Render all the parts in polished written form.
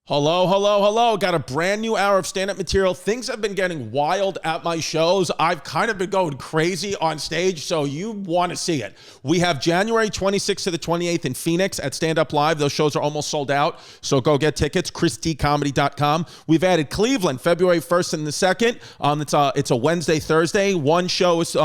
Hello, hello, hello. Got a brand new hour of stand-up material. Things have been getting wild at my shows. I've kind of been going crazy on stage, so you want to see it. We have January 26th to the 28th in Phoenix at Stand Up Live. Those shows are almost sold out, so go get tickets, christycomedy.com. We've added Cleveland, February 1st and the 2nd. It's a Wednesday, Thursday. One show is, 2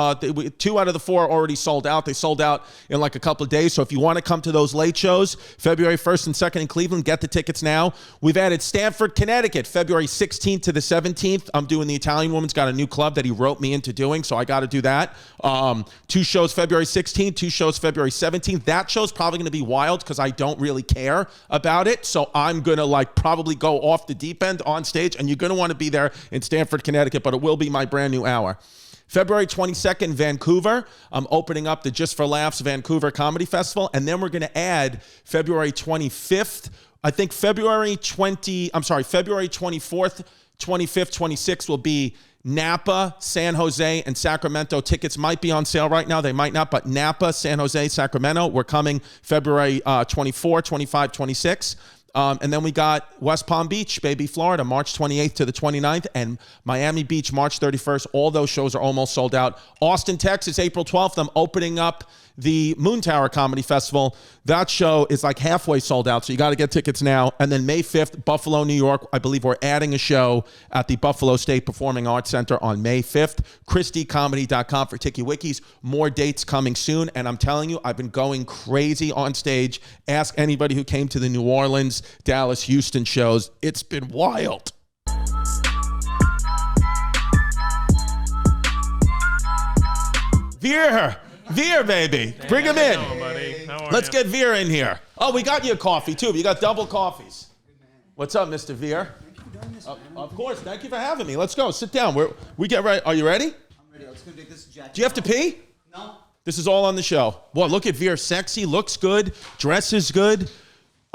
out of the 4 are already sold out. They sold out in like a couple of days, so if you want to come to those late shows, February 1st and 2nd in Cleveland, get the tickets now. We've added Stamford, Connecticut, February 16th to the 17th. I'm doing the Italian Woman's got a new club that he wrote me into doing, so I got to do that. 2 shows February 16th, 2 shows February 17th. That show's probably going to be wild because I don't really care about it, so I'm going to probably go off the deep end on stage, and you're going to want to be there in Stamford, Connecticut, but it will be my brand new hour. February 22nd, Vancouver. I'm opening up the Just for Laughs Vancouver Comedy Festival, and then we're going to add February 25th. I think February 24th, 25th, 26th will be Napa, San Jose, and Sacramento. Tickets might be on sale right now. They might not, but Napa, San Jose, Sacramento, we're coming February 24, 25, 26. And then we got West Palm Beach, baby, Florida, March 28th to the 29th, and Miami Beach, March 31st. All those shows are almost sold out. Austin, Texas, April 12th, I'm opening up the Moon Tower Comedy Festival. That show is like halfway sold out, so you got to get tickets now. And then May 5th, Buffalo, New York. I believe we're adding a show at the Buffalo State Performing Arts Center on May 5th. ChristyComedy.com for Tiki Wikis. More dates coming soon. And I'm telling you, I've been going crazy on stage. Ask anybody who came to the New Orleans, Dallas, Houston shows. It's been wild. Veer, baby. Bring him in. Let's get Veer in here. Oh, we got you a coffee, too. You got double coffees. What's up, Mr. Veer? Of course. Thank you for having me. Let's go. Sit down. We get ready. Are you ready? I'm ready. Let's go take this jacket. Do you have to pee? No. This is all on the show. Boy, look at Veer. Sexy. Looks good. Dress is good.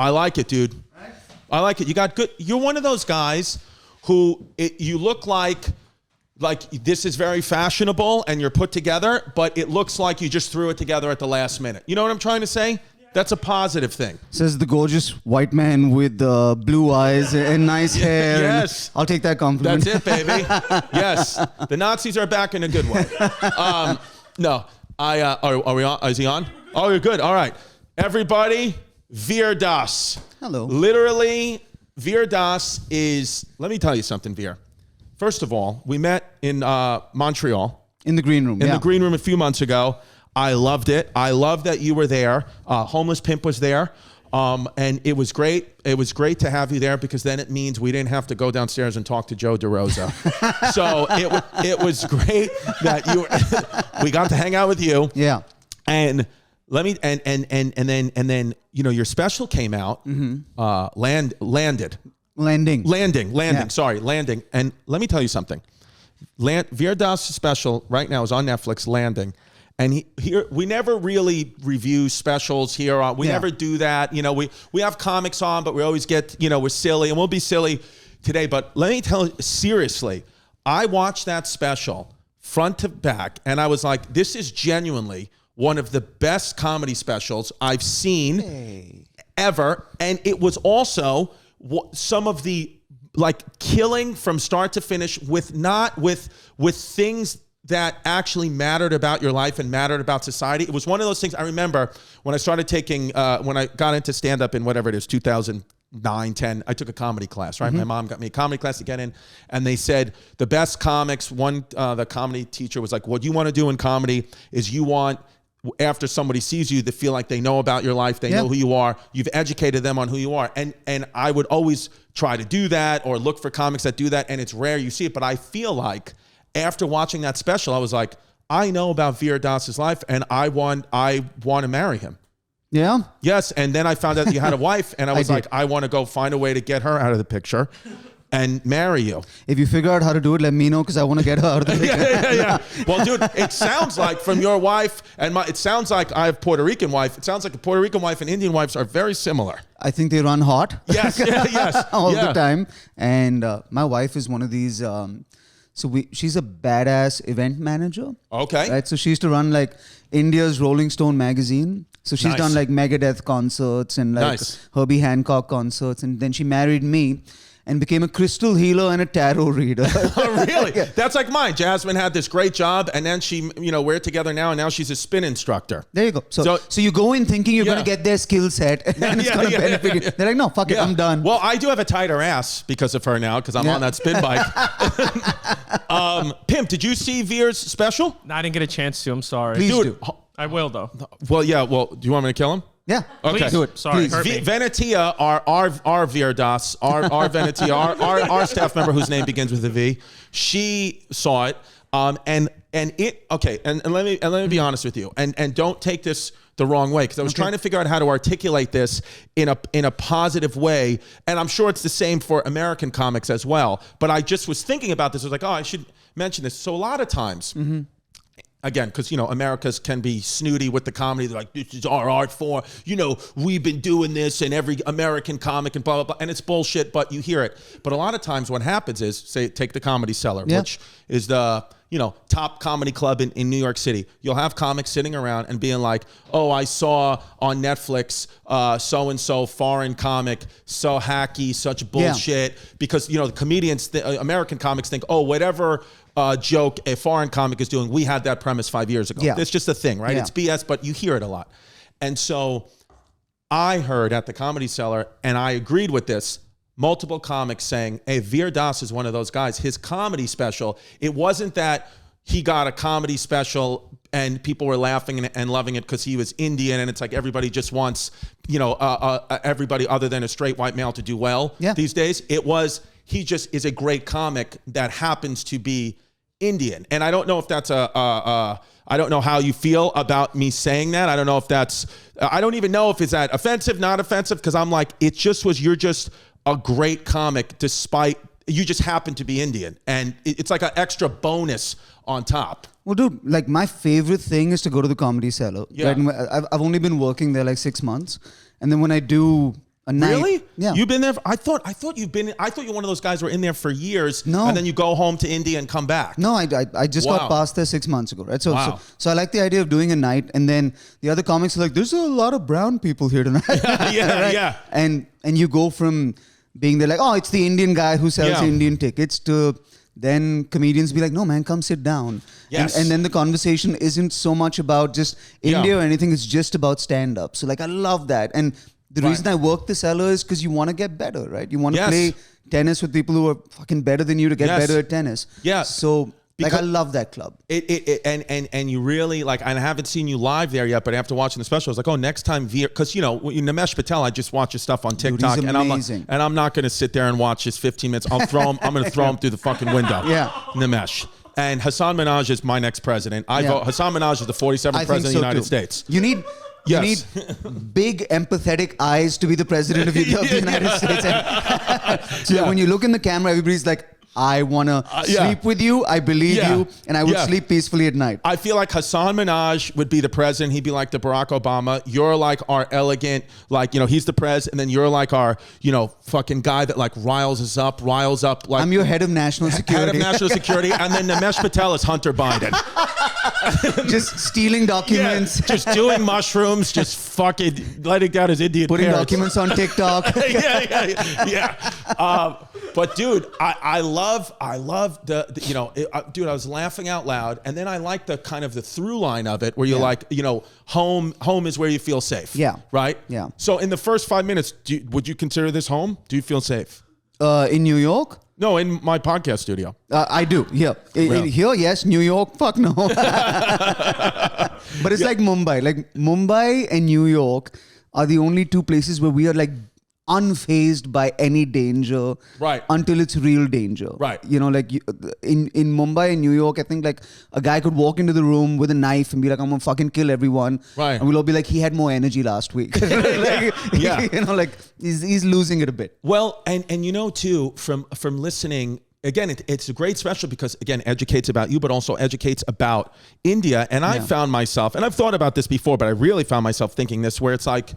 I like it, dude. Right? I like it. You got good. You're one of those guys who you look like this is very fashionable and you're put together, but it looks like you just threw it together at the last minute. You know what I'm trying to say? That's a positive thing. Says the gorgeous white man with blue eyes and nice hair. Yes. I'll take that compliment. That's it, baby. Yes. The Nazis are back in a good way. No. Are we on? Is he on? Oh, you're good. All right. Everybody, Veer Das. Hello. Literally, Veer Das is, let me tell you something, Veer. First of all, we met in Montreal. In the green room. In the green room a few months ago. I loved it. I love that you were there. Homeless Pimp was there. And it was great. It was great to have you there because then it means we didn't have to go downstairs and talk to Joe DeRosa. So it was great that we got to hang out with you. Yeah. And then your special came out. Mm-hmm. Landing. Yeah. Sorry, Landing. And let me tell you something. Veer Das' special right now is on Netflix, Landing. And we never really review specials here. We never do that. We have comics on, but we always get, we're silly, and we'll be silly today. But let me tell you, seriously, I watched that special front to back, and I was like, this is genuinely one of the best comedy specials I've seen ever. And it was also some of the killing from start to finish with things that actually mattered about your life and mattered about society. It was one of those things I remember when I started taking, when I got into stand-up in whatever it is, 2009, 10, I took a comedy class, right? Mm-hmm. My mom got me a comedy class to get in, and they said the best comics, the comedy teacher was like, what you want to do in comedy is you want, after somebody sees you, to feel like they know about your life, they know who you are, you've educated them on who you are. And I would always try to do that or look for comics that do that, and it's rare you see it, but I feel like after watching that special, I was like, I know about Veer Das' life, and I want to marry him. Yeah? Yes, and then I found out that you had a wife, and I was like, I want to go find a way to get her out of the picture and marry you. If you figure out how to do it, let me know, because I want to get her out of the picture. Yeah. Well, dude, it sounds like from your wife, and it sounds like I have Puerto Rican wife, it sounds like a Puerto Rican wife and Indian wives are very similar. I think they run hot. Yes. All the time. And my wife is one of these... she's a badass event manager. Okay. Right. So she used to run India's Rolling Stone magazine. So she's Nice. done like Megadeth concerts and like Nice. Herbie Hancock concerts, and then she married me and became a crystal healer and a tarot reader. Oh, really? That's like mine. Jasmine had this great job, and then she, we're together now, and now she's a spin instructor. There you go. So you go in thinking you're going to get their skill set, and it's going to benefit you. They're like, no, fuck it, I'm done. Well, I do have a tighter ass because of her now, because I'm on that spin bike. Pimp, did you see Veer's special? No, I didn't get a chance to. I'm sorry. Please Dude, do. I will though. Well, yeah. Well, do you want me to kill him? Yeah. Okay. Please Do it. Sorry, Please. hurt me. Venetia, our Veer Das, our Venetia, our staff member whose name begins with a V, she saw it, and it okay. And let me be honest with you, and don't take this the wrong way, because I was trying to figure out how to articulate this in a positive way, and I'm sure it's the same for American comics as well. But I just was thinking about this. I was like, oh, I should mention this. So a lot of times. Again, because, Americans can be snooty with the comedy. They're like, this is our art form. We've been doing this in every American comic and blah, blah, blah. And it's bullshit, but you hear it. But a lot of times what happens is, say, take the Comedy Cellar, which is the, top comedy club in New York City. You'll have comics sitting around and being like, oh, I saw on Netflix so-and-so foreign comic, so hacky, such bullshit. Because, the comedians, American comics think, oh, whatever joke a foreign comic is doing, we had that premise 5 years ago. Yeah. It's just a thing, right? Yeah. It's BS, but you hear it a lot. And so I heard at the Comedy Cellar, and I agreed with this, multiple comics saying, hey, Veer Das is one of those guys. His comedy special, it wasn't that he got a comedy special and people were laughing and loving it because he was Indian, and it's like everybody just wants, everybody other than a straight white male to do well these days. It was, he just is a great comic that happens to be Indian. And I don't know if that's I don't know how you feel about me saying that. I don't know if that's, I don't even know if it's that offensive, not offensive, because I'm like, it just was, you're just a great comic despite, you just happen to be Indian. And it's like an extra bonus on top. Well, dude, like my favorite thing is to go to the Comedy Cellar. Yeah. Right? I've only been working there like 6 months. And then when I do a night. Really? Yeah. You've been there? I thought you're one of those guys who were in there for years. No. And then you go home to India and come back. No, I just got past there 6 months ago, right? So, Wow. so I like the idea of doing a night, and then the other comics are like, there's a lot of brown people here tonight. Yeah. And you go from being there like, oh, it's the Indian guy who sells Indian tickets, to then comedians be like, no, man, come sit down. Yes. And then the conversation isn't so much about just India or anything. It's just about stand-up. So like, I love that. And the reason I work the cellar is because you want to get better, right? You want to play tennis with people who are fucking better than you to get better at tennis. Yeah. So I love that club. And you really like, and I haven't seen you live there yet, but after watching the special, I was like, oh, next time Veer, because Nimesh Patel, I just watch his stuff on TikTok, he's and amazing. I'm not going to sit there and watch his 15 minutes. I'm going to throw him through the fucking window. Yeah. Nimesh. And Hassan Minhaj is my next president. I vote Hassan Minhaj is the 47th president of the United States. You need big empathetic eyes to be the president of the United States. And so when you look in the camera, everybody's like, I want to sleep with you. I believe you. And I would sleep peacefully at night. I feel like Hassan Minhaj would be the president. He'd be like the Barack Obama. You're like our elegant, like, he's the pres. And then you're like our, fucking guy that like riles up. Like, I'm your head of national security. Head of national security. And then Nimesh Patel is Hunter Biden. Just stealing documents. Just doing mushrooms. Just fucking letting out his Indian putting parents. Documents on TikTok. yeah. But dude, I love the dude, I was laughing out loud, and then I like the kind of the through line of it where you're like, home is where you feel safe. Yeah. Right? Yeah. So in the first 5 minutes, would you consider this home? Do you feel safe? In New York? No, in my podcast studio. I do. Here. Here, yes. New York, fuck no. But it's like Mumbai. Like Mumbai and New York are the only two places where we are like unfazed by any danger, right, until it's real danger, right? Like in Mumbai and New York, I think like a guy could walk into the room with a knife and be like, I'm gonna fucking kill everyone, right? And we'll all be like, he had more energy last week. Like he's losing it a bit. Well, and too, from listening. Again, it's a great special because, again, educates about you, but also educates about India. And I found myself, and I've thought about this before, but I really found myself thinking this, where it's like,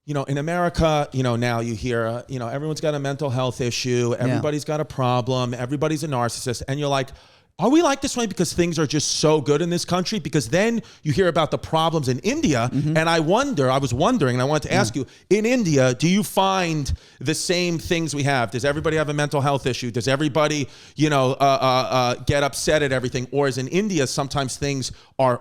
in America, now you hear, everyone's got a mental health issue. Everybody's got a problem. Everybody's a narcissist. And you're like, are we like this way because things are just so good in this country? Because then you hear about the problems in India, and I was wondering, and I wanted to ask you, in India, do you find the same things we have? Does everybody have a mental health issue? Does everybody, get upset at everything? Or is in India, sometimes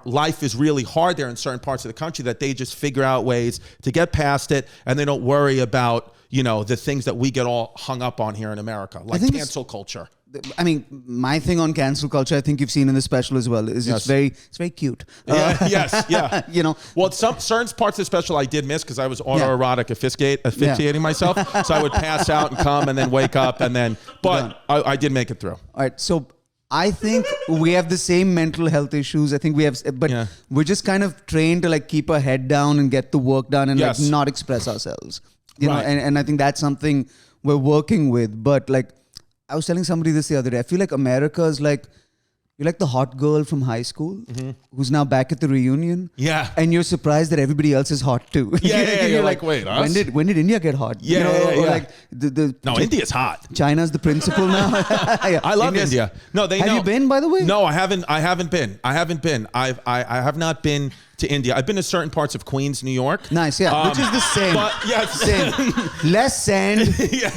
life is really hard there in certain parts of the country that they just figure out ways to get past it, and they don't worry about, the things that we get all hung up on here in America, like cancel culture. I mean, my thing on cancel culture, I think you've seen in the special as well, is it's very cute. Yeah. Well, certain parts of the special I did miss because I was autoerotic asphyxiating myself. So I would pass out and come and then wake up but I did make it through. All right. So I think we have the same mental health issues. I think we have, but we're just kind of trained to like keep our head down and get the work done and like not express ourselves. You know, and I think that's something we're working with. But like, I was telling somebody this the other day. I feel like America is like, you're like the hot girl from high school who's now back at the reunion. Yeah. And you're surprised that everybody else is hot too. You're like, wait, us? When did India get hot? Yeah. Like India's hot. China's the principal now. I love India. No, they know. Have you been, by the way? No, I haven't been. I have not been to India. I've been to certain parts of Queens, New York. Nice, yeah. Which is the same. Same. Less sand,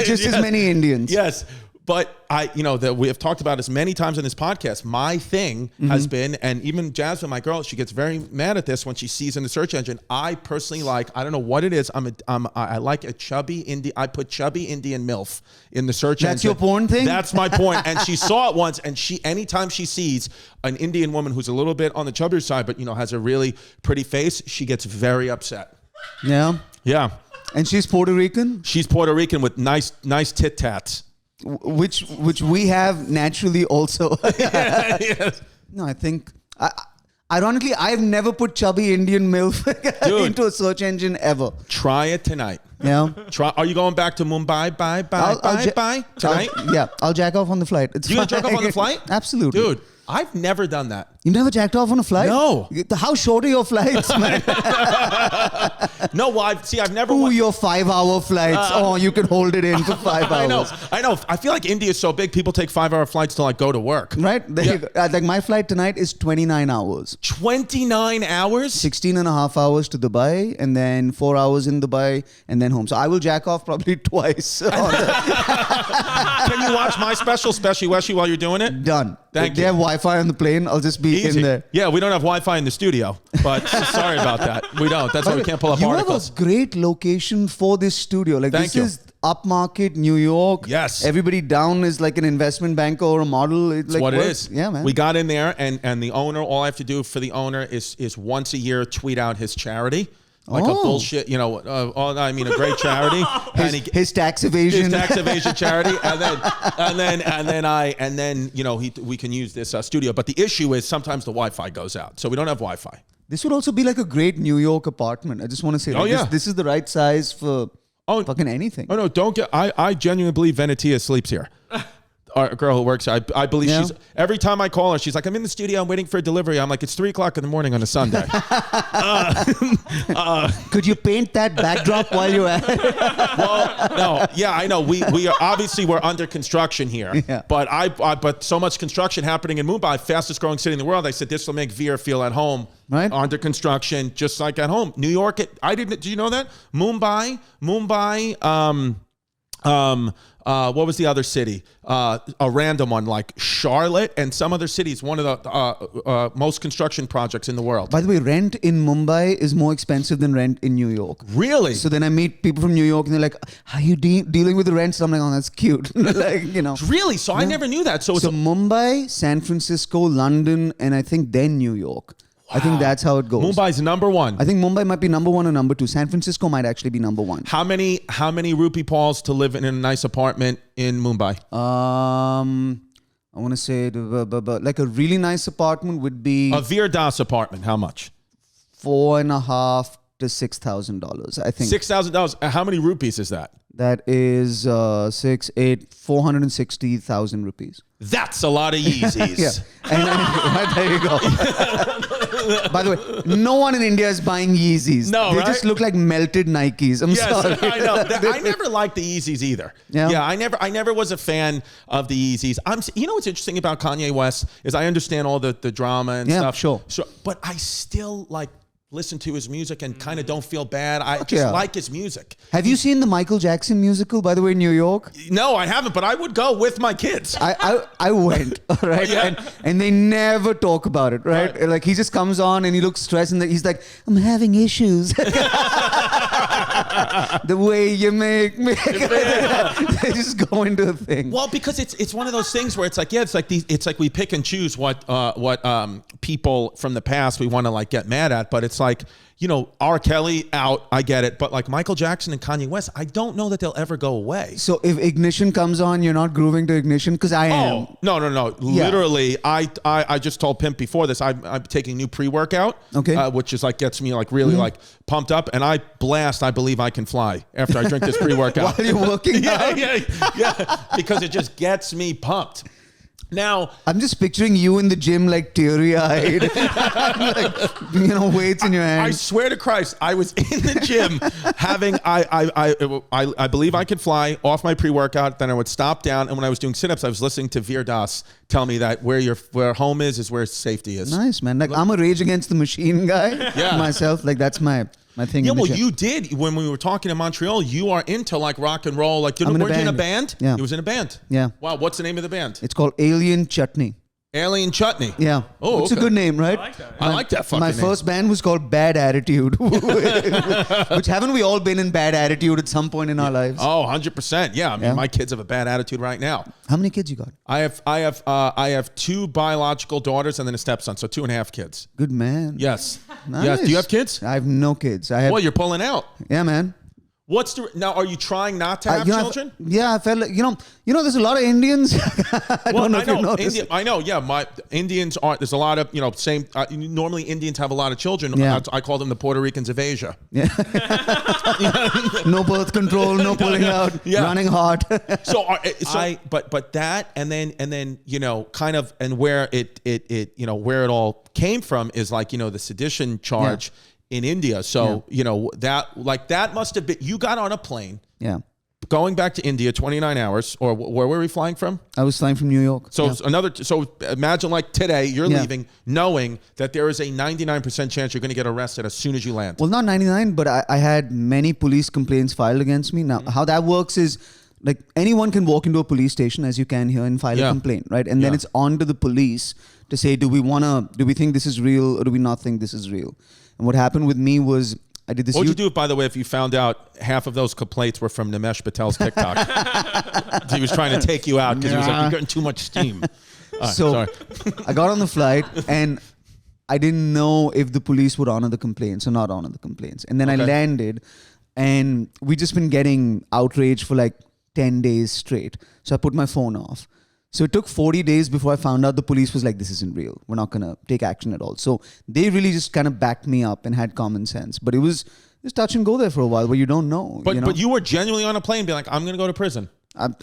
just as many Indians. Yes. But we have talked about this many times on this podcast. My thing has been, and even Jasmine, my girl, she gets very mad at this when she sees in the search engine. I personally like, I don't know what it is. I like a chubby Indian. I put chubby Indian MILF in the search engine. That's your porn thing? That's my point. And she saw it once, and anytime she sees an Indian woman who's a little bit on the chubbier side, but has a really pretty face, she gets very upset. Yeah. Yeah. And she's Puerto Rican? She's Puerto Rican with nice tit tats. Which we have naturally also. Yes. No, I think, ironically, I've never put chubby Indian MILF into a search engine ever. Try it tonight. Yeah. Are you going back to Mumbai? Bye tonight? I'll jack off on the flight. You gonna jack off on the flight? Absolutely. Dude, I've never done that. You never jacked off on a flight? No. How short are your flights, man? No, well, I've never. Ooh, your 5-hour flights. You can hold it in for 5 hours. I know. I feel like India is so big, people take 5-hour flights to like go to work. Right? Like my flight tonight is 29 hours. 29 hours? 16 and a half hours to Dubai, and then 4 hours in Dubai, and then home. So I will jack off probably twice. Can you watch my special, Special Weshy, while you're doing it? Done. Thank you. They have Wi-Fi on the plane. I'll just be in there. Yeah, we don't have Wi-Fi in the studio, but sorry about that. We don't. That's why we can't pull up articles. You have a great location for this studio. Like this is upmarket New York. Yes. Everybody down is like an investment banker or a model. That's what it is. Yeah, man. We got in there, and the owner. All I have to do for the owner is once a year tweet out his charity. Like a bullshit, a great charity. His tax evasion. His tax evasion charity. And then we can use this studio. But the issue is sometimes the Wi-Fi goes out. So we don't have Wi-Fi. This would also be like a great New York apartment. I just want to say, this is the right size for fucking anything. Oh, no, I genuinely believe Venetia sleeps here. Our girl who works here, I believe she's, every time I call her, she's like, I'm in the studio, I'm waiting for a delivery. I'm like, it's 3:00 in the morning on a Sunday. Could you paint that backdrop while you're at it? Well, no, I know. We are obviously we're under construction here, but so much construction happening in Mumbai, fastest growing city in the world. I said, this will make Veer feel at home. Right. Under construction, just like at home. New York, do you know that? Mumbai, what was the other city? A random one like Charlotte and some other cities. One of the most construction projects in the world. By the way, rent in Mumbai is more expensive than rent in New York. Really? So then I meet people from New York and they're like, "How are you dealing with the rent?" So I'm like, "Oh, that's cute." Really? So I never knew that. So Mumbai, San Francisco, London, and I think then New York. Wow. I think that's how it goes. Mumbai's number one. I think Mumbai might be number one or number two. San Francisco might actually be number one. How many rupee Pauls to live in a nice apartment in Mumbai? I want to say like a really nice apartment would be a Veer Das apartment. How much? $4,500 to $6,000. I think $6,000. How many rupees is that? That is 460,000 rupees. That's a lot of Yeezys. Yeah. And there you go. By the way, no one in India is buying Yeezys. No, they right? just look like melted Nikes. I'm sorry. I know. I never liked the Yeezys either. Yeah, I never was a fan of the Yeezys. You know what's interesting about Kanye West is I understand all the drama and stuff. Sure. But I still listen to his music and kind of don't feel bad. I just like his music. Have you seen the Michael Jackson musical, by the way, in New York? No, I haven't, but I would go with my kids. I went, right? And they never talk about it, right? Like he just comes on and he looks stressed and he's like, I'm having issues. The way you make me. They just go into a thing. Well, because it's one of those things where it's like we pick and choose what people from the past we want to get mad at, but it's like, R. Kelly out, I get it, but like Michael Jackson and Kanye West, I don't know that they'll ever go away. So if Ignition comes on, you're not grooving to Ignition? Because I am. No. Literally, I just told Pimp before this, I'm taking new pre-workout, which is gets me really pumped up, and I blast I Believe I Can Fly after I drink this pre-workout. While you're working out? Yeah, because it just gets me pumped. Now I'm just picturing you in the gym teary-eyed, weights in your hands. I swear to Christ, I was in the gym having I Believe I Can Fly off my pre-workout. Then I would stop down, and when I was doing sit-ups, I was listening to Veer Das tell me that where home is where safety is. Nice, man. I'm a Rage Against the Machine guy myself. That's my thing. Yeah, well, you did when we were talking in Montreal. You are into rock and roll. Weren't you in a band? Yeah, he was in a band. Yeah. Wow, what's the name of the band? It's called Alien Chutney. Alien Chutney. Yeah. Oh, it's a good name, right? I like that. I like that fucking My name. first band was called Bad Attitude. Which haven't we all been in bad attitude at some point in our lives? Oh, 100%. Yeah. I mean, my kids have a bad attitude right now. How many kids you got? I have 2 biological daughters and then a stepson, so 2.5 kids. Good man. Yes. Nice. Yes. Do you have kids? I have no kids. Well, you're pulling out. Yeah, man. Now? Are you trying not to have children? I felt like there's a lot of Indians. I don't know if you noticed. I know. Yeah, my Indians are. There's a lot of same. Normally, Indians have a lot of children. Yeah. I call them the Puerto Ricans of Asia. Yeah. No birth control, no pulling out, running hot. But that and then kind of and where where it all came from is the sedition charge. Yeah. In India. So, that must have been, you got on a plane. Yeah. Going back to India, 29 hours, or where were we flying from? I was flying from New York. So so imagine today you're leaving knowing that there is a 99% chance you're going to get arrested as soon as you land. Well, not 99, but I had many police complaints filed against me. Now, how that works is anyone can walk into a police station as you can here and file a complaint, right? And then it's on to the police to say, do we think this is real or do we not think this is real? And what happened with me was I did this. What would you do, by the way, if you found out half of those complaints were from Nimesh Patel's TikTok? He was trying to take you out because he was like, you're getting too much steam. Sorry. I got on the flight and I didn't know if the police would honor the complaints or not honor the complaints. And then I landed and we just been getting outraged for 10 days straight. So I put my phone off. So it took 40 days before I found out the police was like, this isn't real. We're not going to take action at all. So they really just kind of backed me up and had common sense. But it was just touch and go there for a while where you don't know. But you were genuinely on a plane being like, I'm going to go to prison.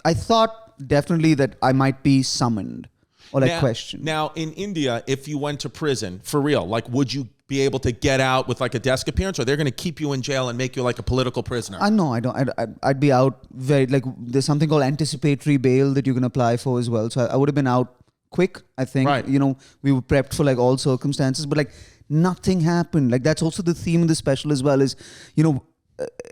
I thought definitely that I might be summoned or questioned. Now, in India, if you went to prison, for real, would you be able to get out with a desk appearance, or they're going to keep you in jail and make you a political prisoner? I know. I don't. I'd be out very there's something called anticipatory bail that you can apply for as well. So I would have been out quick. I think. Right. We were prepped for all circumstances, but nothing happened. That's also the theme of the special as well. Is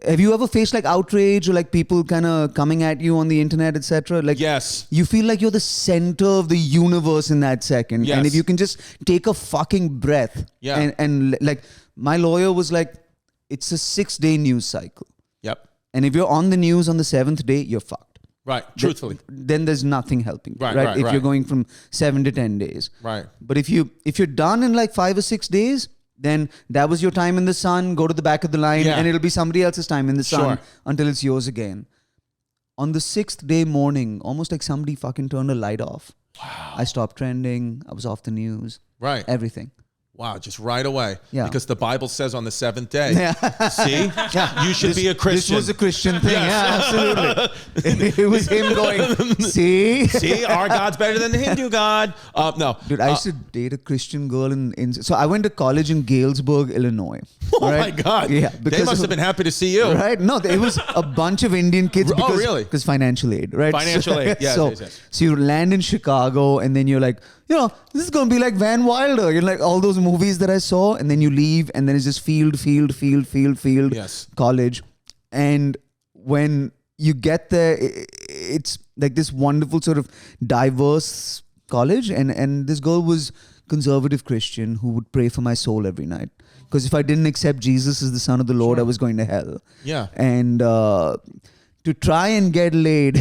have you ever faced outrage or people kind of coming at you on the internet, etc.? Yes. You feel like you're the center of the universe in that second. Yes. And if you can just take a fucking breath. Yeah. And my lawyer was like, it's a 6-day news cycle. Yep. And if you're on the news on the 7th day, you're fucked. Right. Truthfully. Then there's nothing helping. Right. If you're going from 7 to 10 days. Right. But if you're done in 5 or 6 days, then that was your time in the sun, go to the back of the line, and it'll be somebody else's time in the sun until it's yours again. On the 6th day morning, almost like somebody fucking turned a light off. Wow. I stopped trending. I was off the news. Right. Everything. Wow, just right away. Yeah. Because the Bible says on the seventh day. See? Yeah. You should be a Christian. This was a Christian thing. Yeah, absolutely. It was him going, see? See, our God's better than the Hindu God. No. Dude, I used to date a Christian girl so I went to college in Galesburg, Illinois. Oh my God. Yeah. They must have been happy to see you. Right? No, it was a bunch of Indian kids. Oh, really? Because financial aid, right? Financial aid, yes, yes. So you land in Chicago and then you're like, this is going to be like Van Wilder. You're like all those movies that I saw, and then you leave and then it's just field, Yes. college. And when you get there, it's like this wonderful sort of diverse college. And this girl was conservative Christian who would pray for my soul every night. Because if I didn't accept Jesus as the Son of the Lord, I was going to hell. Yeah. And to try and get laid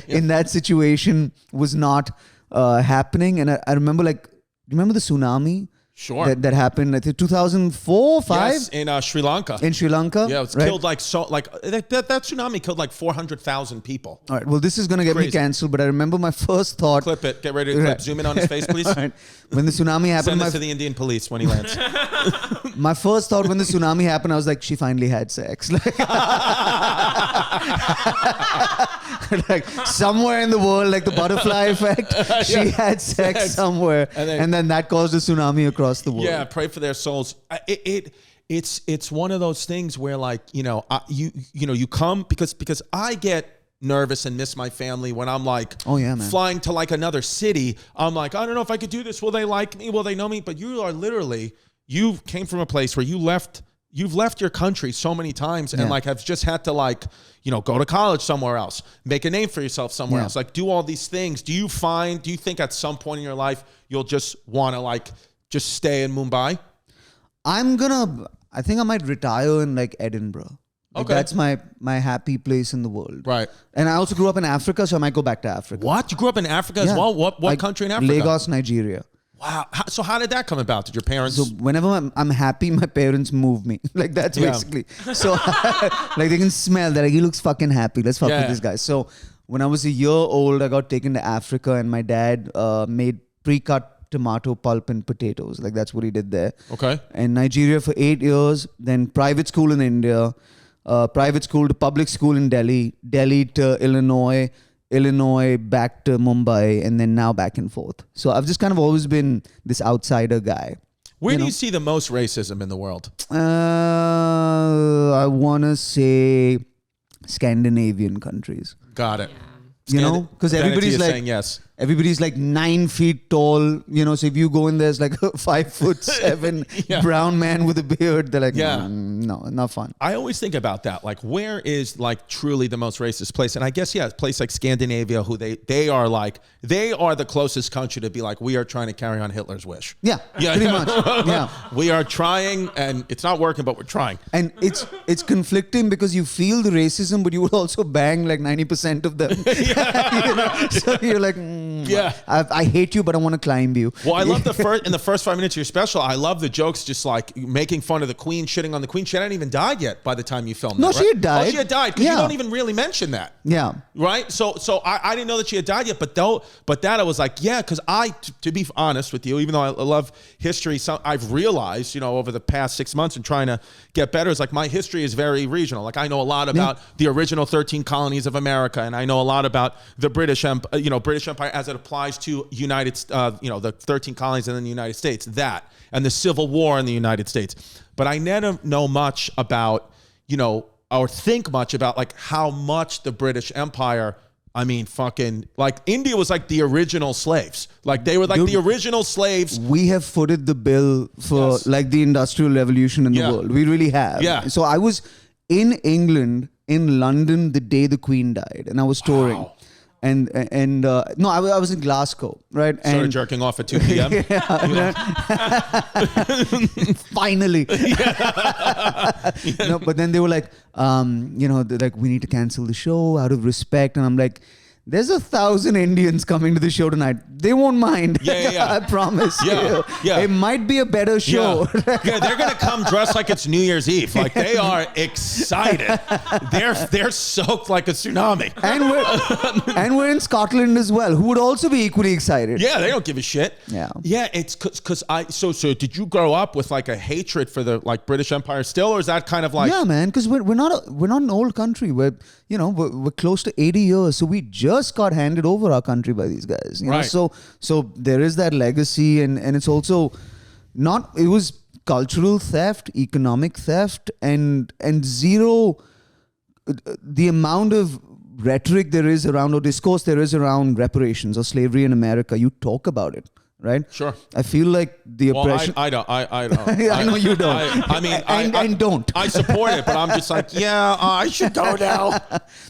in that situation was not happening. And I remember, remember the tsunami? Sure. That happened, I think, 2004, 5? Yes, in Sri Lanka. In Sri Lanka? Yeah, it's killed that tsunami killed 400,000 people. All right, well, this is going to get me cancelled, but I remember my first thought. Clip it. Get ready to clip. Zoom in on his face, please. All right. When the tsunami happened. Send this to the Indian police when he lands. My first thought when the tsunami happened, I was like, she finally had sex. Like somewhere in the world, like the butterfly effect, she had sex somewhere, and then that caused a tsunami across the world. Yeah, pray for their souls. It's one of those things where you come because I get nervous and miss my family when I'm flying to another city. I'm like, I don't know if I could do this. Will they like me? Will they know me? But you came from a place where you've left your country so many times and have just had to go to college somewhere else, make a name for yourself somewhere else, do all these things. Do you think at some point in your life you'll just want to just stay in Mumbai? I think I might retire in Edinburgh. Okay. That's my happy place in the world. Right. And I also grew up in Africa, so I might go back to Africa. What? You grew up in Africa as well? What country in Africa? Lagos, Nigeria. Wow. So how did that come about? Did your parents? So whenever I'm happy, my parents move me. That's basically. So they can smell that he looks fucking happy. Let's fuck with this guy. So when I was a year old, I got taken to Africa and my dad made pre-cut tomato pulp and potatoes. That's what he did there. Okay. And Nigeria for 8 years, then private school in India, private school to public school in Delhi, Delhi to Illinois back to Mumbai, and then now back and forth. So I've just kind of always been this outsider guy. Where do you see the most racism in the world? I want to say Scandinavian countries. Got it. Because everybody's saying yes. Everybody's 9 feet tall, so if you go in there's a 5'7" brown man with a beard, they're like, no, not fun. I always think about that. Where is truly the most racist place? And I guess, a place like Scandinavia, who they are the closest country to be we are trying to carry on Hitler's wish. Yeah, pretty much. Yeah. We are trying and it's not working, but we're trying. And it's conflicting because you feel the racism, but you will also bang 90% of them. So you're like, I hate you, but I want to climb you. Well, I love in the first 5 minutes of your special, I love the jokes, just making fun of the Queen, shitting on the Queen. She hadn't even died yet by the time you filmed. No, that, right? she had died. Oh, she had died because you don't even really mention that. Yeah. Right. So I didn't know that she had died yet, but that I was because to be honest with you, even though I love history, I've realized over the past 6 months and trying to get better, is my history is very regional. I know a lot about the original 13 colonies of America, and I know a lot about the British Empire as it applies to the 13 colonies in the United States, and the Civil War in the United States. But I never know much about, or think much about how much the British Empire, India was the original slaves. They were the original slaves. We have footed the bill for the Industrial Revolution in the world. We really have. Yeah. So I was in England, in London, the day the Queen died, and I was touring. Wow. No, I was in Glasgow, right? Started jerking off at 2 p.m. Finally. No, but then they were we need to cancel the show out of respect. And I'm like, there's 1,000 Indians coming to the show tonight. They won't mind. Yeah. I promise you. Yeah. It might be a better show. Yeah, they're gonna come dressed like it's New Year's Eve. Like they are excited. They're soaked like a tsunami. And we're in Scotland as well, who would also be equally excited. Yeah, they don't give a shit. Yeah. It's because so did you grow up with like a hatred for the like British Empire still, or is that kind of like? Yeah, man, because we're not an old country. We're close to 80 years, so we just got handed over our country by these guys. You know? So there is that legacy, and it's also it was cultural theft, economic theft, and zero. The amount of rhetoric there is around, or discourse there is around reparations or slavery in America, you talk about it, right? Sure. I feel like the oppression. I don't. I know you don't. I don't. I support it, but I'm just like, I should go now.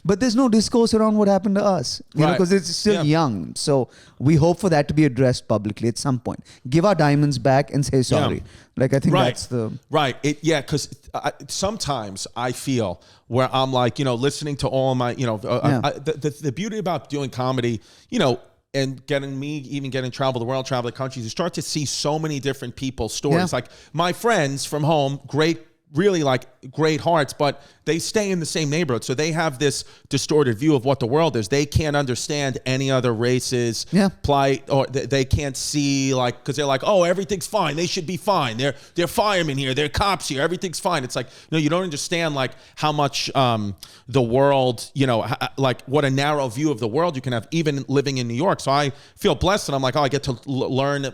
But there's no discourse around what happened to us, you know, because it's still young. So we hope for that to be addressed publicly at some point. Give our diamonds back and say sorry. Yeah. Like, I think that's the... Right. Because sometimes I feel where I'm like, listening to all my, the beauty about doing comedy, and getting travel the world, travel the countries, you start to see so many different people's stories. Like my friends from home, really like great hearts, but they stay in the same neighborhood. So they have this distorted view of what the world is. They can't understand any other races, plight, or they can't see because they're like, oh, everything's fine. They should be fine. They're firemen here. They're cops here. Everything's fine. It's like, no, you don't understand like how much the world, like what a narrow view of the world you can have even living in New York. So I feel blessed and I'm like, oh, I get to learn,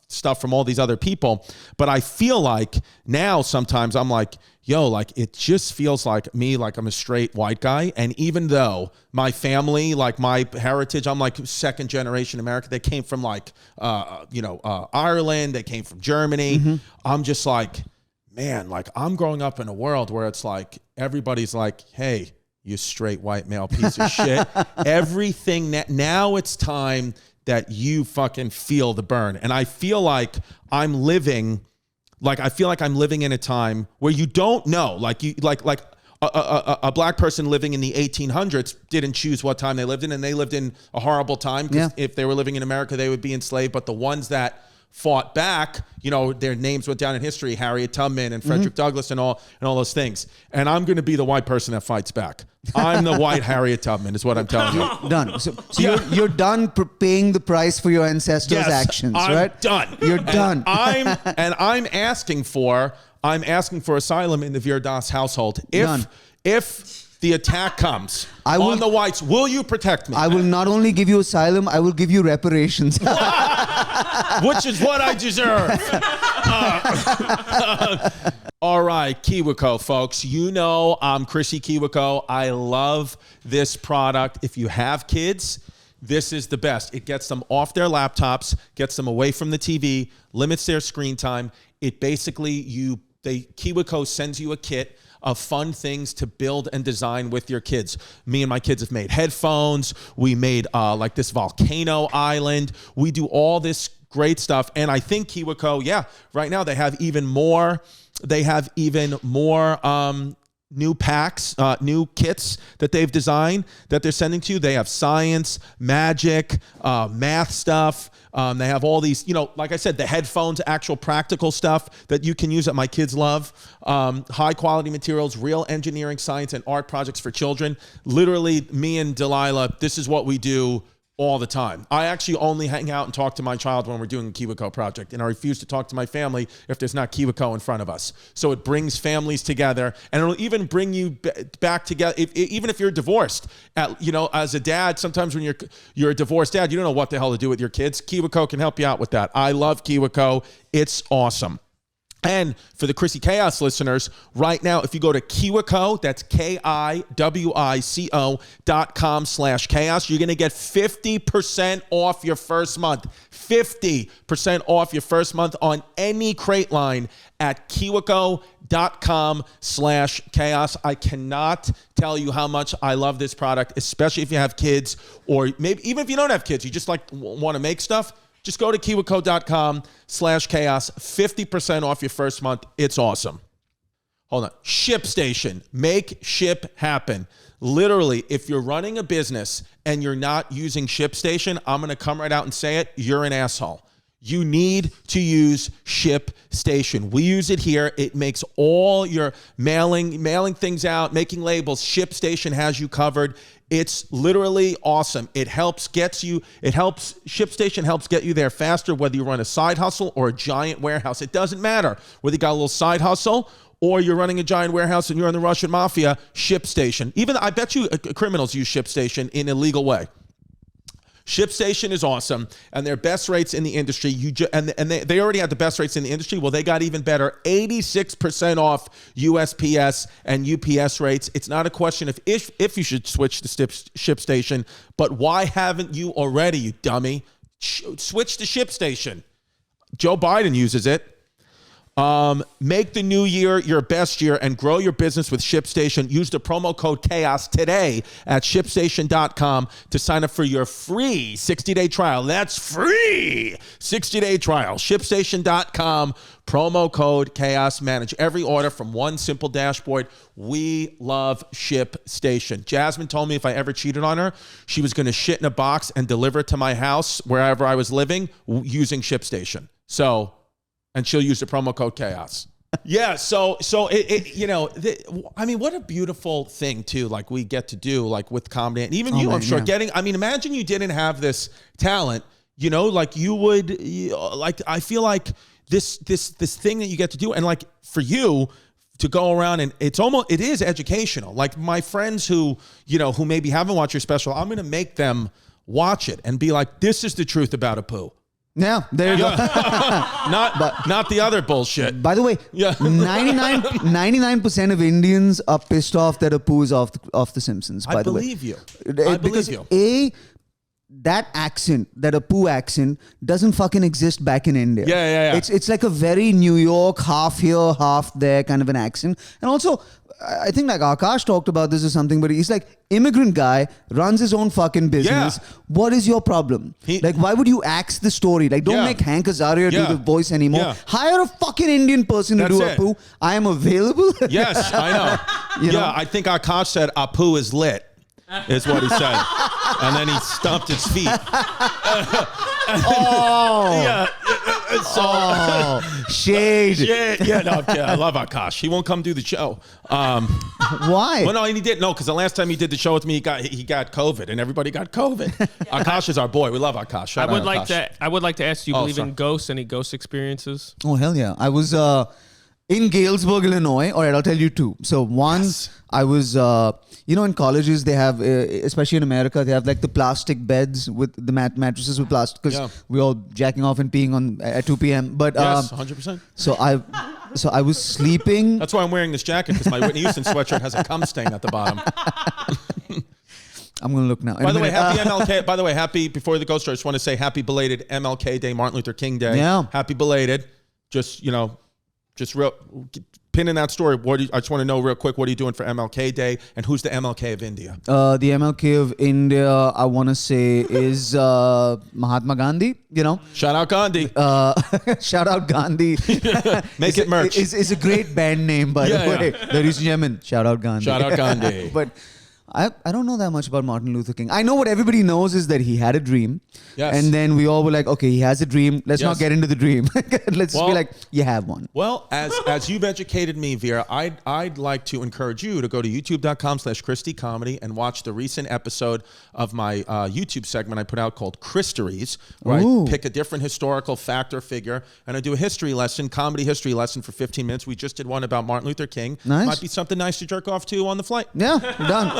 stuff from all these other people. But I feel like now sometimes I'm like, it just feels like me, like I'm a straight white guy. And even though my family, like my heritage, I'm like second generation American, they came from like, Ireland, they came from Germany. Mm-hmm. I'm just like, man, like I'm growing up in a world where it's like, everybody's like, hey, you straight white male piece of shit. Everything now it's time that you fucking feel the burn. And I feel like I'm living in a time where you don't know, like a black person living in the 1800s didn't choose what time they lived in, and they lived in a horrible time because if they were living in America, they would be enslaved. But the ones that fought back, their names went down in history, Harriet Tubman and Frederick Douglass and all those things. And I'm going to be the white person that fights back. I'm the white Harriet Tubman is what I'm telling you. Done. So you're done paying the price for your ancestors' actions, right? I'm done. You're done. I'm asking for asylum in the Veer Das household. If the attack comes on the whites, will you protect me? I will not only give you asylum, I will give you reparations. Which is what I deserve. All right, KiwiCo, folks. I'm Chrissy Kiwiko. I love this product. If you have kids, this is the best. It gets them off their laptops, gets them away from the TV, limits their screen time. It basically, KiwiCo sends you a kit of fun things to build and design with your kids. Me and my kids have made headphones. We made like this volcano island. We do all this great stuff. And I think KiwiCo, right now they have even more. New packs, new kits that they've designed that they're sending to you. They have science, magic, math stuff. They have all these, like I said, the headphones, actual practical stuff that you can use that my kids love. High quality materials, real engineering, science, and art projects for children. Literally, me and Delilah, this is what we do all the time. I actually only hang out and talk to my child when we're doing a KiwiCo project, and I refuse to talk to my family if there's not KiwiCo in front of us. So it brings families together, and it'll even bring you back together. Even if you're divorced, as a dad, sometimes when you're a divorced dad, you don't know what the hell to do with your kids. KiwiCo can help you out with that. I love KiwiCo. It's awesome. And for the Chrissy Chaos listeners, right now, if you go to KiwiCo, that's KIWICO.com/chaos, you're going to get 50% off your first month. 50% off your first month on any crate line at KiwiCo.com/chaos. I cannot tell you how much I love this product, especially if you have kids, or maybe even if you don't have kids, you just want to make stuff. Just go to KiwiCo.com/chaos, 50% off your first month. It's awesome. Hold on. ShipStation. Make ship happen. Literally, if you're running a business and you're not using ShipStation, I'm going to come right out and say it. You're an asshole. You need to use ShipStation. We use it here. It makes all your mailing things out, making labels. ShipStation has you covered. It's literally awesome. ShipStation helps get you there faster, whether you run a side hustle or a giant warehouse. It doesn't matter whether you got a little side hustle or you're running a giant warehouse and you're in the Russian mafia. ShipStation. Even I bet you criminals use ShipStation in a legal way. ShipStation is awesome, and their best rates in the industry. They already had the best rates in the industry. Well, they got even better, 86% off USPS and UPS rates. It's not a question of if you should switch to ShipStation, but why haven't you already, you dummy? Switch to ShipStation. Joe Biden uses it. Make the new year your best year and grow your business with ShipStation. Use the promo code CHAOS today at ShipStation.com to sign up for your free 60-day trial. That's free 60-day trial. ShipStation.com, promo code CHAOS. Manage every order from one simple dashboard. We love ShipStation. Jasmine told me if I ever cheated on her, she was going to shit in a box and deliver it to my house wherever I was living using ShipStation. And she'll use the promo code CHAOS. Yeah, so I mean, what a beautiful thing too. Like we get to do, like with comedy, and even I'm sure I mean, imagine you didn't have this talent. Like you would, like I feel like this thing that you get to do, and like for you to go around and it is educational. Like my friends who maybe haven't watched your special, I'm gonna make them watch it and be like, this is the truth about Apu. Yeah, there you go. not the other bullshit. By the way, 99% of Indians are pissed off that Apu is off the Simpsons. By the way, I believe you. That accent, that Apu accent, doesn't fucking exist back in India. Yeah. It's like a very New York, half here, half there kind of an accent. And also, I think like Akash talked about this or something, but he's like, immigrant guy, runs his own fucking business. Yeah. What is your problem? Why would you axe the story? Like, don't make Hank Azaria do the voice anymore. Yeah. Hire a fucking Indian person to do Apu. I am available. Yes, I know. I think Akash said Apu is lit, is what he said. And then he stomped his feet. Shade. Yeah, no, I love Akash. He won't come do the show. Why? Well, no, he didn't. No, because the last time he did the show with me, he got COVID, and everybody got COVID. Akash is our boy. We love Akash. I would like to ask, do you believe in ghosts? Any ghost experiences? Oh hell yeah! I was in Galesburg, Illinois. All right, I'll tell you two. So one, I was, in colleges they have, especially in America, they have like the plastic beds with the mattresses with plastic because we're all jacking off and peeing at 2 p.m. But 100%. So I was sleeping. That's why I'm wearing this jacket, because my Whitney Houston sweatshirt has a cum stain at the bottom. I'm gonna look now. By the way, happy MLK. By the way, before the ghost story, I just want to say happy belated MLK Day, Martin Luther King Day. Yeah. Happy belated. Just real pinning that story. I just want to know real quick, what are you doing for MLK Day, and who's the MLK of India? The MLK of India, I want to say, is Mahatma Gandhi. Shout out Gandhi. Shout out Gandhi. Make it merch. It's a great band name, by the way. Ladies and gentlemen, shout out Gandhi. Shout out Gandhi. But I don't know that much about Martin Luther King. I know what everybody knows is that he had a dream. Yes. And then we all were like, okay, he has a dream. Let's not get into the dream. Let's just be like, you have one. Well, as you've educated me, Vera, I'd like to encourage you to go to youtube.com/ChristyComedy and watch the recent episode of my YouTube segment I put out called Christories, where I pick a different historical fact or figure, and I do a comedy history lesson for 15 minutes. We just did one about Martin Luther King. Nice. Might be something nice to jerk off to on the flight. Yeah, we're done.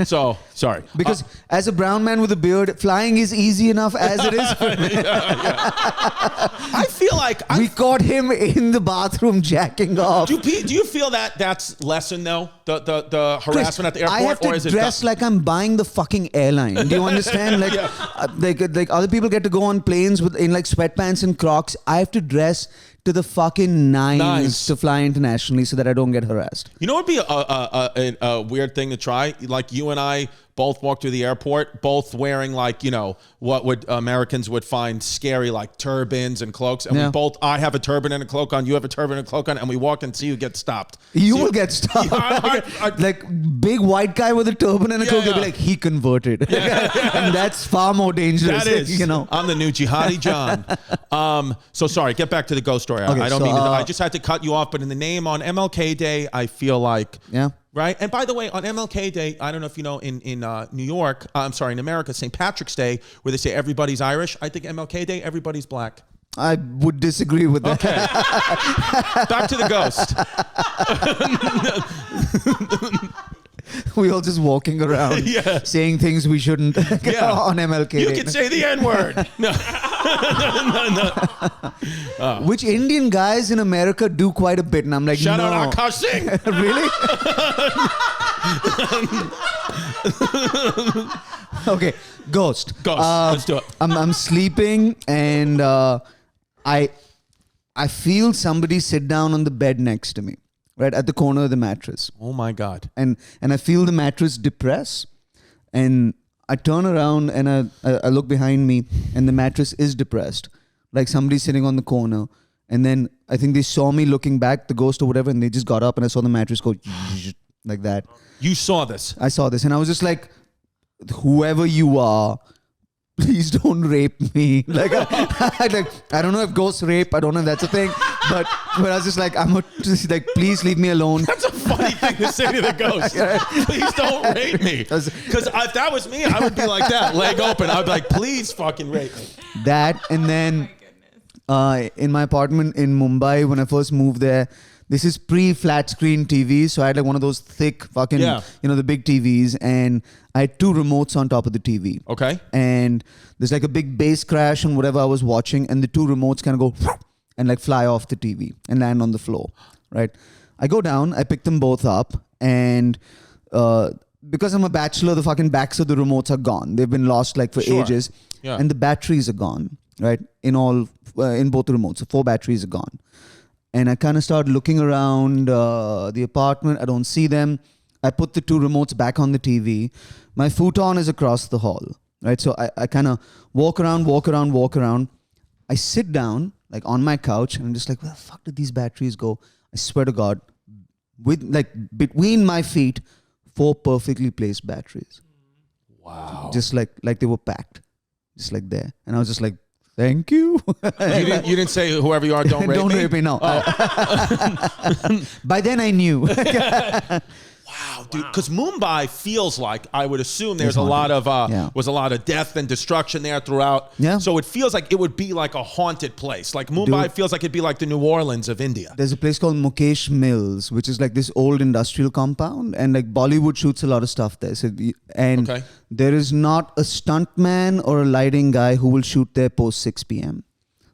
So sorry, because as a brown man with a beard, flying is easy enough as it is for me. I feel like we caught him in the bathroom jacking off. Do you feel that that's lessened though, the harassment at the airport? I have to dress like I'm buying the fucking airline. Do you understand? Like other people get to go on planes in like sweatpants and Crocs. I have to dress to the fucking nines to fly internationally so that I don't get harassed. You know what would be a weird thing to try? like you and I both walked through the airport, both wearing like, you know, what would Americans would find scary, like turbans and cloaks. And I have a turban and a cloak on, you have a turban and a cloak on, and we walk and see you get stopped. You will get stopped. Like big white guy with a turban and a cloak, they'll be like, he converted. And that's far more dangerous. That is, you know. I'm the new Jihadi John. So sorry, get back to the ghost story. Okay, I don't mean to, I just had to cut you off, but in the name on MLK Day, I feel like, right? And by the way, on MLK Day, I don't know if you know, in New York, in America, St. Patrick's Day, where they say everybody's Irish, I think MLK Day, everybody's black. I would disagree with that. Okay. Back to the ghost. We all just walking around saying things we shouldn't on MLK Day. You can say the N-word. No. No. Which Indian guys in America do quite a bit. And I'm like, Shout out Akash Singh. Really? Okay, ghost. Let's do it. I'm sleeping and I feel somebody sit down on the bed next to me, right at the corner of the mattress. Oh my God. And I feel the mattress depress, and I turn around and I look behind me, and the mattress is depressed, like somebody sitting on the corner. And then I think they saw me looking back, the ghost or whatever, and they just got up, and I saw the mattress go like that. You saw this. I saw this, and I was just like, whoever you are, please don't rape me. Like, I don't know if ghosts rape. I don't know if that's a thing. But I was just like, please leave me alone. That's a funny thing to say to the ghost. Please don't rape me. Because if that was me, I would be like that, leg open. I'd be like, please fucking rape me. That, and then in my apartment in Mumbai, when I first moved there, this is pre-flat screen TV, so I had like one of those thick fucking, the big TVs, and I had two remotes on top of the TV. Okay. And there's like a big bass crash on whatever I was watching, and the two remotes kind of go and like fly off the TV and land on the floor, right? I go down, I pick them both up, and because I'm a bachelor, the fucking backs of the remotes are gone. They've been lost like for ages, and the batteries are gone, right? In both the remotes, so 4 batteries are gone. And I kind of start looking around the apartment. I don't see them. I put the two remotes back on the TV. My futon is across the hall, right? So I kind of walk around. I sit down, like on my couch, and I'm just like, where the fuck did these batteries go? I swear to God, with like between my feet, 4 perfectly placed batteries. Wow. Just like they were packed, just like there. And I was just like, thank you. You didn't say whoever you are, don't rape me? Don't rape me, no. By then I knew. Wow, dude. Because Mumbai feels like, I would assume there's a lot of death and destruction there throughout. Yeah. So it feels like it would be like a haunted place. Like Mumbai feels like it'd be like the New Orleans of India. There's a place called Mukesh Mills, which is like this old industrial compound, and like Bollywood shoots a lot of stuff there. So, there is not a stuntman or a lighting guy who will shoot there post 6 p.m.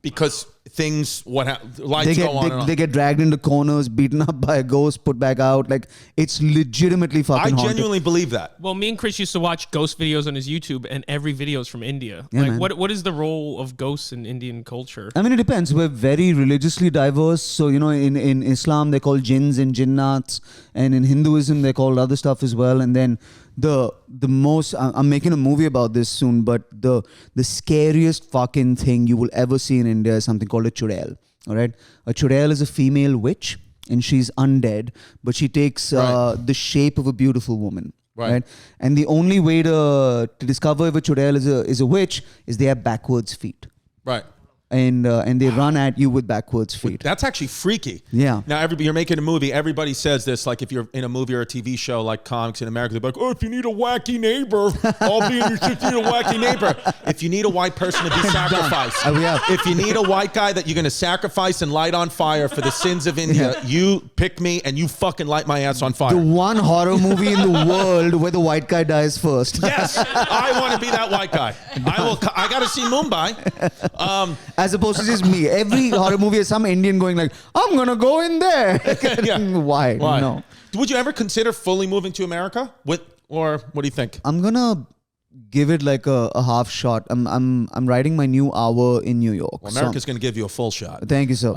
Because lights go on and on. They get dragged into corners, beaten up by a ghost, put back out. Like, it's legitimately fucking haunted. I genuinely believe that. Well, me and Chris used to watch ghost videos on his YouTube, and every video is from India. Yeah, like, what is the role of ghosts in Indian culture? I mean, it depends. We're very religiously diverse. So, in Islam, they're called jinns and jinnats. And in Hinduism, they're called other stuff as well. And then the most, I'm making a movie about this soon, but the scariest fucking thing you will ever see in India is something called a churel. All right, a churel is a female witch, and she's undead, but she takes the shape of a beautiful woman. Right. And the only way to discover if a churel is a witch is they have backwards feet. Right. And they run at you with backwards feet. That's actually freaky. Yeah. Now, you're making a movie. Everybody says this, like if you're in a movie or a TV show like comics in America, they're like, oh, if you need a wacky neighbor, I'll be in your shit. You need a wacky neighbor. If you need a white person to be sacrificed, if you need a white guy that you're going to sacrifice and light on fire for the sins of India, you pick me and you fucking light my ass on fire. The one horror movie in the world where the white guy dies first. Yes, I want to be that white guy. I got to see Mumbai. As opposed to just me. Every horror movie is some Indian going like, I'm going to go in there. Why? No. Would you ever consider fully moving to America? Or what do you think? I'm going to give it like a half shot. I'm writing my new hour in New York. Well, America's going to give you a full shot. Thank you, sir.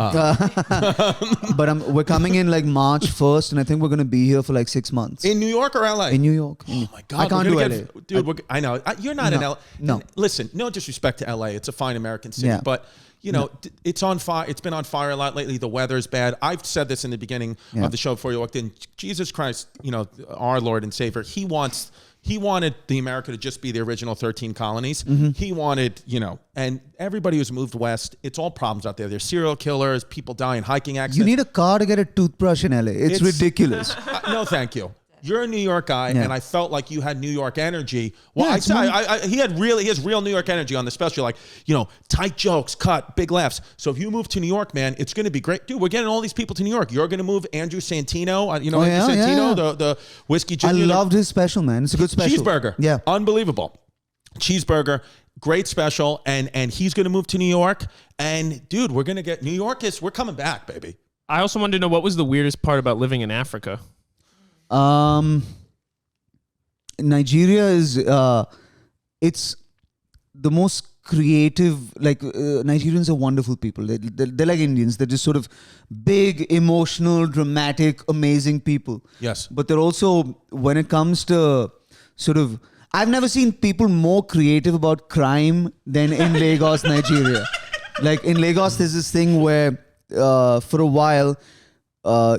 But we're coming in like March 1st, and I think we're going to be here for like 6 months. In New York or LA? In New York. Oh my God. I can't do LA. Dude, I know. You're not in LA. No. Listen, no disrespect to LA. It's a fine American city. Yeah. But, you know, it's on fire. It's been on fire a lot lately. The weather's bad. I've said this in the beginning of the show before you walked in. Jesus Christ, you know, our Lord and Savior, He wanted the America to just be the original 13 colonies. He wanted, you know, and everybody who's moved west, it's all problems out there. There's serial killers, people dying, hiking accidents. You need a car to get a toothbrush in LA. It's ridiculous. No, thank you. You're a New York guy, and I felt like you had New York energy. Well, he has real New York energy on the special, like, you know, tight jokes, cut, big laughs. So if you move to New York, man, it's going to be great. Dude, we're getting all these people to New York. You're going to move Andrew Santino, you know, Andrew Santino, the whiskey junior. I loved his special, man. It's a good special. Cheeseburger. Yeah. Unbelievable. Cheeseburger. Great special. And he's going to move to New York. And, dude, we're going to get New York. We're coming back, baby. I also wanted to know, what was the weirdest part about living in Africa? Nigeria is it's the most creative. Like Nigerians are wonderful people. They're like Indians. They're just sort of big, emotional, dramatic, amazing people. Yes. But they're also, when it comes to sort of, I've never seen people more creative about crime than in Lagos, Nigeria. Like in Lagos, there's this thing where for a while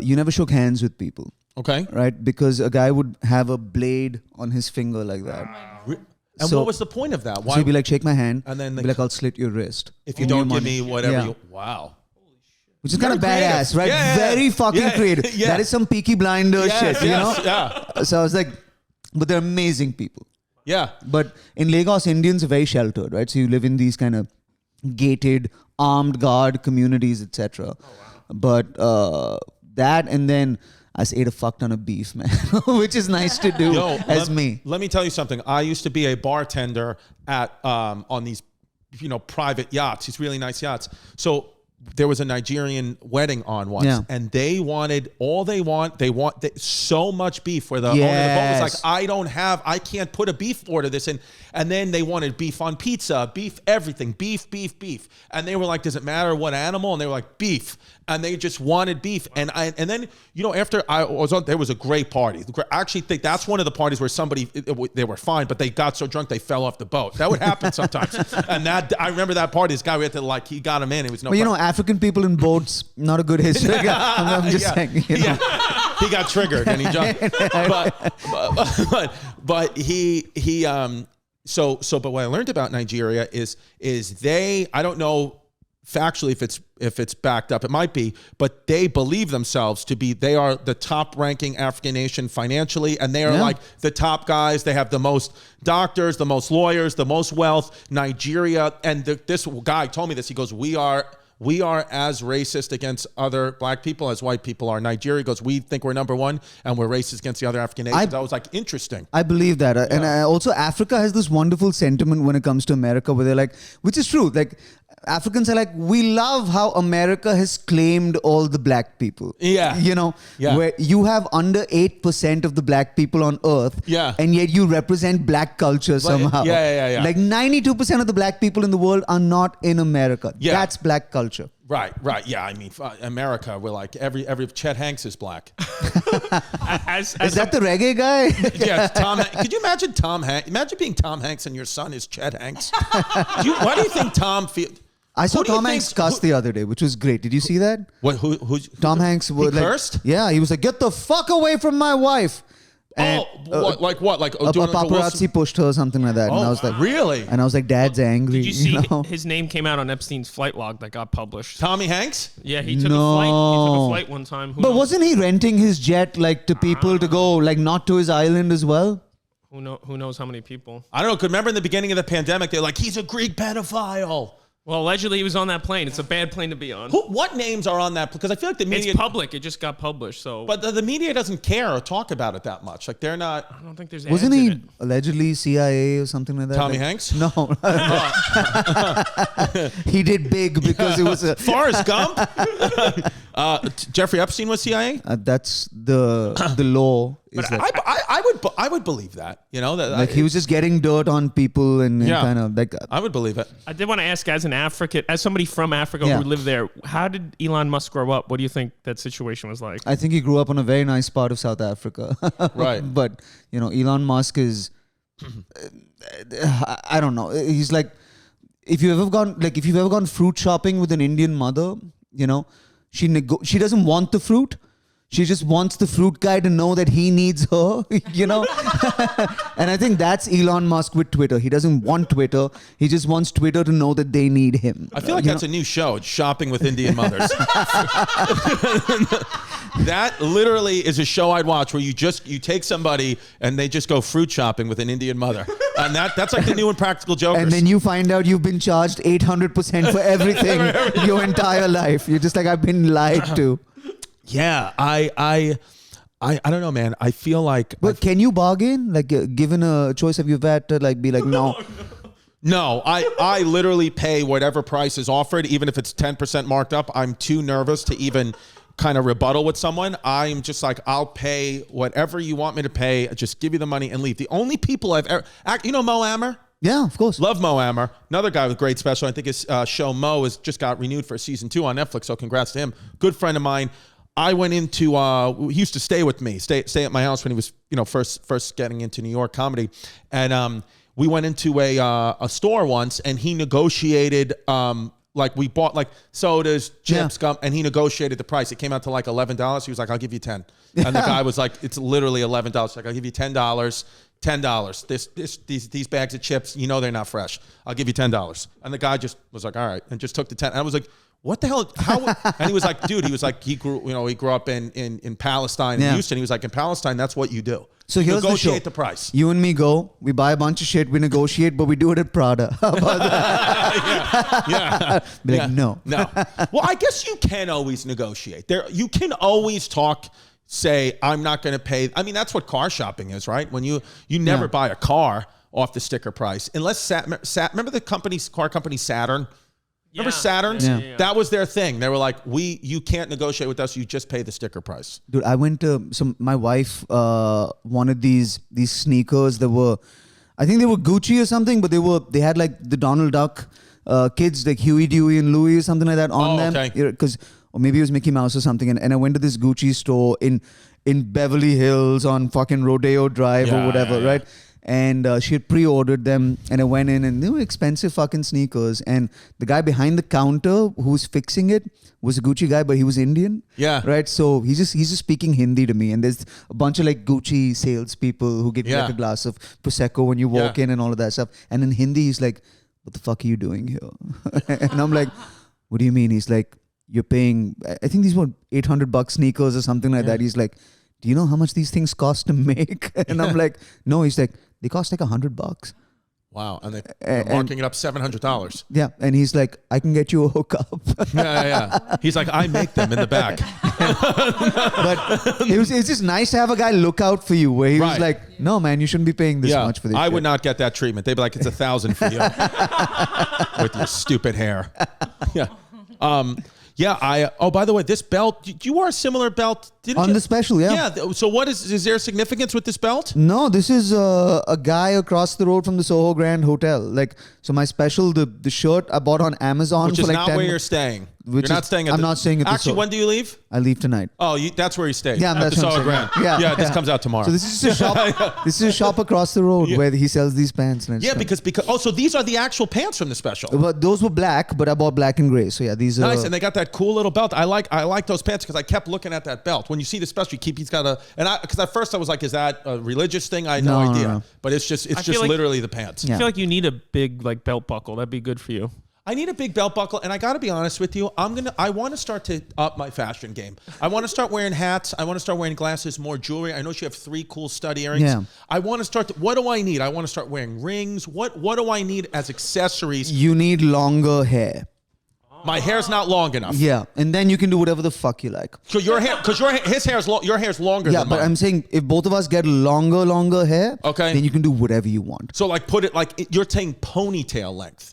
you never shook hands with people. Okay. Right? Because a guy would have a blade on his finger like that. And what was the point of that? Why? So he'd be like, shake my hand. And then be like, I'll slit your wrist. If you don't give me whatever wow. Which is kind of badass, right? Yeah, very fucking creative. Yeah. That is some Peaky Blinders shit, you know? Yeah. So I was like, but they're amazing people. Yeah. But in Lagos, Indians are very sheltered, right? So you live in these kind of gated, armed guard communities, etc. But that, and then I just ate a fuck ton of beef, man, which is nice to do me. Let me tell you something. I used to be a bartender at on these, you know, private yachts, these really nice yachts. So there was a Nigerian wedding on once, and they wanted so much beef. Where the owner of the boat was like, I can't put a beef order this in. And then they wanted beef on pizza, beef everything, beef. And they were like, does it matter what animal? And they were like, beef. And they just wanted beef. And then, you know, after I was on, there was a great party. I actually think that's one of the parties where they were fine, but they got so drunk they fell off the boat. That would happen sometimes. And I remember that party. This guy, we had to he got him in. It was no. But you know, African people in boats, not a good history. I'm just saying. You know. He got triggered and he jumped. but he but what I learned about Nigeria is I don't know factually if it's backed up, it might be, but they believe themselves to be, they are the top ranking African nation financially, and they are like the top guys. They have the most doctors, the most lawyers, the most wealth. Nigeria, and this guy told me this, he goes, we are as racist against other black people as white people are. Nigeria goes, we think we're number one, and we're racist against the other African nations. I was like, interesting. I believe that. And also Africa has this wonderful sentiment when it comes to America, where they're like, which is true, like Africans are like, we love how America has claimed all the black people. Yeah. You know, where you have under 8% of the black people on earth. Yeah. And yet you represent black culture somehow. Yeah. Like 92% of the black people in the world are not in America. Yeah. That's black culture. Right. Yeah, I mean, America, we're like, every Chet Hanks is black. Is that the reggae guy? Yeah, Tom. Could you imagine Tom Hanks? Imagine being Tom Hanks and your son is Chet Hanks. Why do you think Tom feels? I saw Tom Hanks cuss the other day, which was great. Did you see that? Who Tom Hanks cursed? Yeah, he was like, "Get the fuck away from my wife." And, what? Like a paparazzi pushed her or something like that. And I was like, really? And I was like, Dad's angry. Did you see his name came out on Epstein's flight log that got published? Tommy Hanks? Yeah, he took a flight. He took a flight one time. But wasn't he renting his jet like to people to go like not to his island as well? Who knows how many people? I don't know. Because remember in the beginning of the pandemic, they're like, he's a Greek pedophile. Well, allegedly he was on that plane. It's a bad plane to be on. What names are on that? Because I feel like the media... It's public. It just got published, so... But the media doesn't care or talk about it that much. Like, they're not... I don't think there's Wasn't ads he in it. allegedly CIA or something like that? Tommy Hanks? No. He did big because it was a... Forrest Gump? Jeffrey Epstein was CIA. That's the law. But I would believe that. You know that like he was just getting dirt on people and kind of like. I would believe it. I did want to ask, as somebody from Africa who lived there, how did Elon Musk grow up? What do you think that situation was like? I think he grew up in a very nice part of South Africa. Right. But Elon Musk is. I don't know. He's like, if you've ever gone fruit shopping with an Indian mother, she doesn't want the fruit. She just wants the fruit guy to know that he needs her, And I think that's Elon Musk with Twitter. He doesn't want Twitter. He just wants Twitter to know that they need him. I feel like that's a new show. It's Shopping with Indian Mothers. That literally is a show I'd watch where you take somebody and they just go fruit shopping with an Indian mother. And that's like the new Impractical Jokers. And then you find out you've been charged 800% for everything your entire life. You're just like, I've been lied to. Yeah, I don't know, man. I feel like. But can you bargain? Like, given a choice, have you had to be like, no? No, I literally pay whatever price is offered, even if it's 10% marked up. I'm too nervous to even kind of rebuttal with someone. I'm just like, I'll pay whatever you want me to pay. Just give you the money and leave. The only people I've ever, Mo Amer? Yeah, of course. Love Mo Amer. Another guy with great special. I think his show Mo has just got renewed for season 2 on Netflix. So congrats to him. Good friend of mine. I went into, he used to stay with me, stay at my house when he was, first getting into New York comedy. And we went into a store once and he negotiated, we bought sodas, chips, gum, and he negotiated the price. It came out to $11. He was like, I'll give you 10. And the guy was like, it's literally $11. Like, I'll give you $10. $10. These bags of chips, they're not fresh. I'll give you $10. And the guy just was like, all right, and just took the 10. And I was like, what the hell? How? And he was like, dude, he grew up in Palestine, in Houston. He was like, in Palestine, that's what you do. So here's negotiate the price. You and me go, we buy a bunch of shit, we negotiate, but we do it at Prada. How about that? No. Well, I guess you can always negotiate. You can always say, I'm not going to pay. I mean, that's what car shopping is, right? When you never buy a car off the sticker price. Unless, remember the car company Saturn? Remember Saturns? Yeah. That was their thing. They were like, you can't negotiate with us. You just pay the sticker price. Dude, I went to my wife wanted these sneakers that were, I think they were Gucci or something, but they had like the Donald Duck kids, like Huey, Dewey, and Louie or something like that on them. Okay. Or maybe it was Mickey Mouse or something. And I went to this Gucci store in Beverly Hills on fucking Rodeo Drive or whatever, right? And she had pre-ordered them, and I went in, and they were expensive fucking sneakers. And the guy behind the counter who was fixing it was a Gucci guy, but he was Indian. Yeah. Right. So he's just speaking Hindi to me, and there's a bunch of like Gucci salespeople who give you like a glass of prosecco when you walk in and all of that stuff. And in Hindi, he's like, "What the fuck are you doing here?" And I'm like, "What do you mean?" He's like, "You're paying. I think these were $800 sneakers or something like that." He's like, "Do you know how much these things cost to make?" And I'm like, "No." He's like, "They cost like $100. Wow, and they're marking it up $700. Yeah, and he's like, "I can get you a hookup." Yeah. He's like, "I make them in the back." But it's just nice to have a guy look out for you. Where he was like, "No, man, you shouldn't be paying this much for this." I would not get that treatment. They'd be like, "It's $1,000 for you with your stupid hair." Yeah. By the way, this belt, you wore a similar belt, didn't you? On the special, yeah. Yeah. So is there significance with this belt? No, this is a guy across the road from the Soho Grand Hotel. So my special, the shirt I bought on Amazon. Which for is like not 10 where you're staying. You're not staying at I'm not staying at the Actually, Soho. when do you leave? I leave tonight. Oh, that's where you stay. Yeah, at the Soho Grand. Yeah. This comes out tomorrow. So this is just a shop. This is a shop across the road where he sells these pants. And because so these are the actual pants from the special. But those were black, but I bought black and gray. So yeah, these are nice, and they got that cool little belt. I like those pants because I kept looking at that belt. When you see the special, he's got because at first I was like, is that a religious thing? I had no idea. No. But it's just literally the pants. I feel like you need a big belt buckle. That'd be good for you. I need a big belt buckle, and I got to be honest with you. I want to start to up my fashion game. I want to start wearing hats. I want to start wearing glasses, more jewelry. I know you have 3 cool stud earrings. Yeah. I want to start. What do I need? I want to start wearing rings. What do I need as accessories? You need longer hair. My hair's not long enough. Yeah, and then you can do whatever the fuck you like. So your hair's your hair's longer. Yeah, than but mine. I'm saying if both of us get longer hair, okay, then you can do whatever you want. So put it you're saying ponytail length.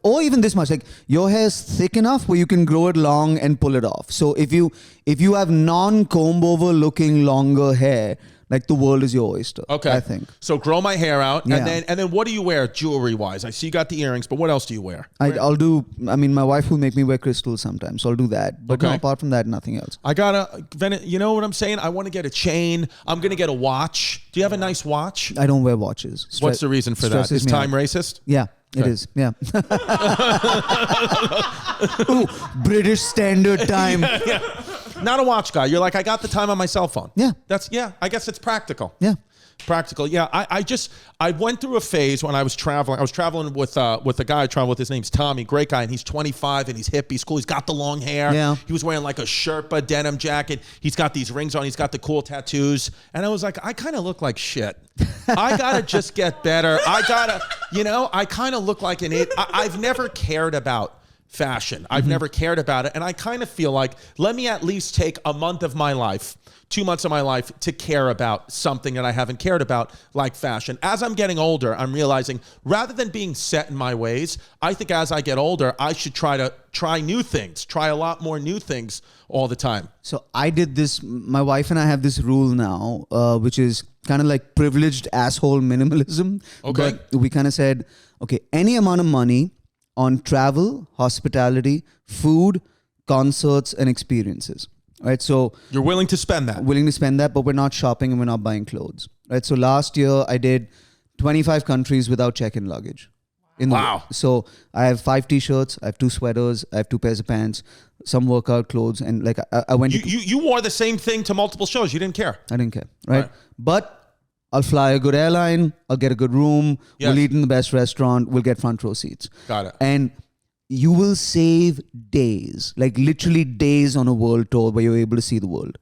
Or even this much, like your hair's thick enough where you can grow it long and pull it off. So if you have non-comb over looking longer hair, like the world is your oyster. Okay. I think. So grow my hair out, Yeah. and then what do you wear jewelry wise? I see you got the earrings, but what else do you wear? I'll do. I mean, my wife will make me wear crystals sometimes, so I'll do that. But no, Okay. apart from that, nothing else. I gotta, you know what I'm saying? I want to get a chain. I'm gonna get a watch. Do you have a nice watch? I don't wear watches. What's the reason for that? stresses Is me time out. racist? Yeah, it Okay. is. Yeah. Ooh, British Standard Time. Not a watch guy. You're like, I got the time on my cell phone. Yeah. I guess it's practical. Yeah. Practical. Yeah. I went through a phase when I was traveling. I was traveling with a guy I traveled with. His name's Tommy, great guy. And he's 25 and he's hip. He's cool. He's got the long hair. Yeah. He was wearing like a Sherpa denim jacket. He's got these rings on. He's got the cool tattoos. And I was like, I kind of look like shit. I got to just get better. I kind of look like an idiot. I've never cared about fashion. I've never cared about it. And I kind of feel like, let me at least take a month of my life, 2 months of my life to care about something that I haven't cared about, like fashion. As I'm getting older, I'm realizing rather than being set in my ways, I think as I get older, I should try new things, try a lot more new things all the time. So I did this. My wife and I have this rule now, which is kind of like privileged asshole minimalism. Okay. But we kind of said, okay, any amount of money on travel, hospitality, food, concerts, and experiences. Right. So You're willing to spend that. willing to spend that, but we're not shopping and we're not buying clothes. Right. So last year I did 25 countries without check-in luggage. Wow. So I have 5 t-shirts, I have 2 sweaters, I have 2 pairs of pants, some workout clothes, and like I went. You wore the same thing to multiple shows. You didn't care. I didn't care. Right. Right. But I'll fly a good airline. I'll get a good room. Yes. We'll eat in the best restaurant. We'll get front row seats. Got it. And you will save days, like literally days on a world tour where you're able to see the world.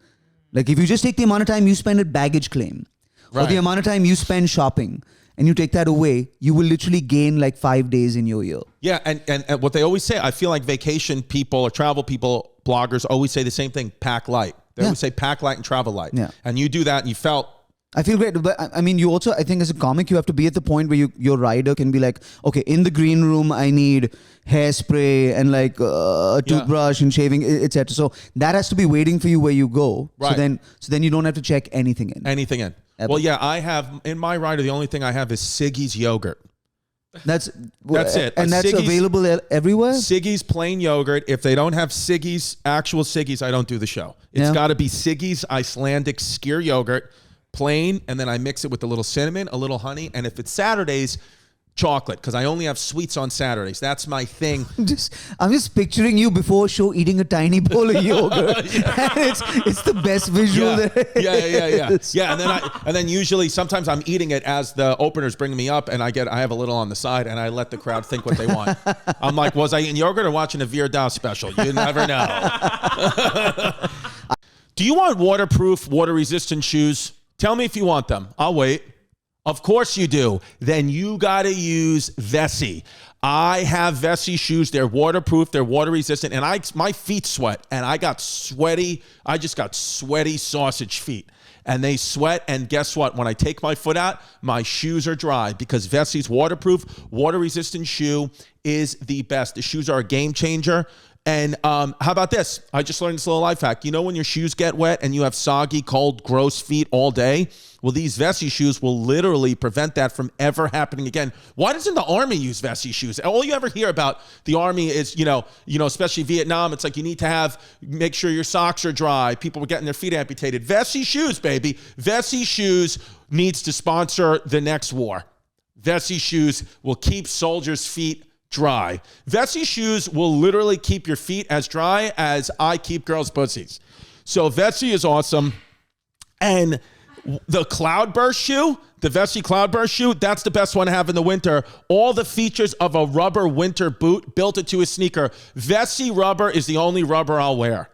Like if you just take the amount of time you spend at baggage claim or Right. the amount of time you spend shopping and you take that away, you will literally gain like 5 days in your year. Yeah, and what they always say, I feel like vacation people or travel people, bloggers always say the same thing, pack light. They Yeah. always say pack light and travel light. Yeah. And you do that and you felt, I feel great, but I mean, you also, I think as a comic, you have to be at the point where your rider can be like, okay, in the green room, I need hairspray and like a toothbrush and shaving, etc. So that has to be waiting for you where you go. Right. So then you don't have to check anything in. anything in. Ever. Well, yeah, I have, in my rider, the only thing I have is Siggy's yogurt. That's it. And A that's Siggy's- available everywhere? Siggy's plain yogurt. If they don't have Siggy's, actual Siggy's, I don't do the show. It's Yeah. got to be Siggy's Icelandic skyr yogurt, plain, and then I mix it with a little cinnamon, a little honey, and if it's Saturdays, chocolate, because I only have sweets on Saturdays. That's my thing. I'm just picturing you before a show eating a tiny bowl of yogurt. And it's the best visual Yeah. there Yeah. is. Yeah, and then usually sometimes I'm eating it as the opener's bringing me up, and I have a little on the side, and I let the crowd think what they want. I'm like, was I eating yogurt or watching a Veer Dow special? You never know. Do you want waterproof, water-resistant shoes? Tell me if you want them. I'll wait. Of course you do. Then you got to use Vessi. I have Vessi shoes. They're waterproof. They're water resistant. And my feet sweat. And I just got sweaty sausage feet. And they sweat. And guess what? When I take my foot out, my shoes are dry because Vessi's waterproof, water resistant shoe is the best. The shoes are a game changer. And how about this? I just learned this little life hack. You know when your shoes get wet and you have soggy, cold, gross feet all day? Well, these Vessi shoes will literally prevent that from ever happening again. Why doesn't the Army use Vessi shoes? All you ever hear about the Army is, especially Vietnam, it's like you need to make sure your socks are dry. People were getting their feet amputated. Vessi shoes, baby. Vessi shoes needs to sponsor the next war. Vessi shoes will keep soldiers' feet dry. Vessi shoes will literally keep your feet as dry as I keep girls' pussies. So Vessi is awesome. And the Cloudburst shoe, the Vessi Cloudburst shoe, that's the best one to have in the winter. All the features of a rubber winter boot built into a sneaker. Vessi rubber is the only rubber I'll wear.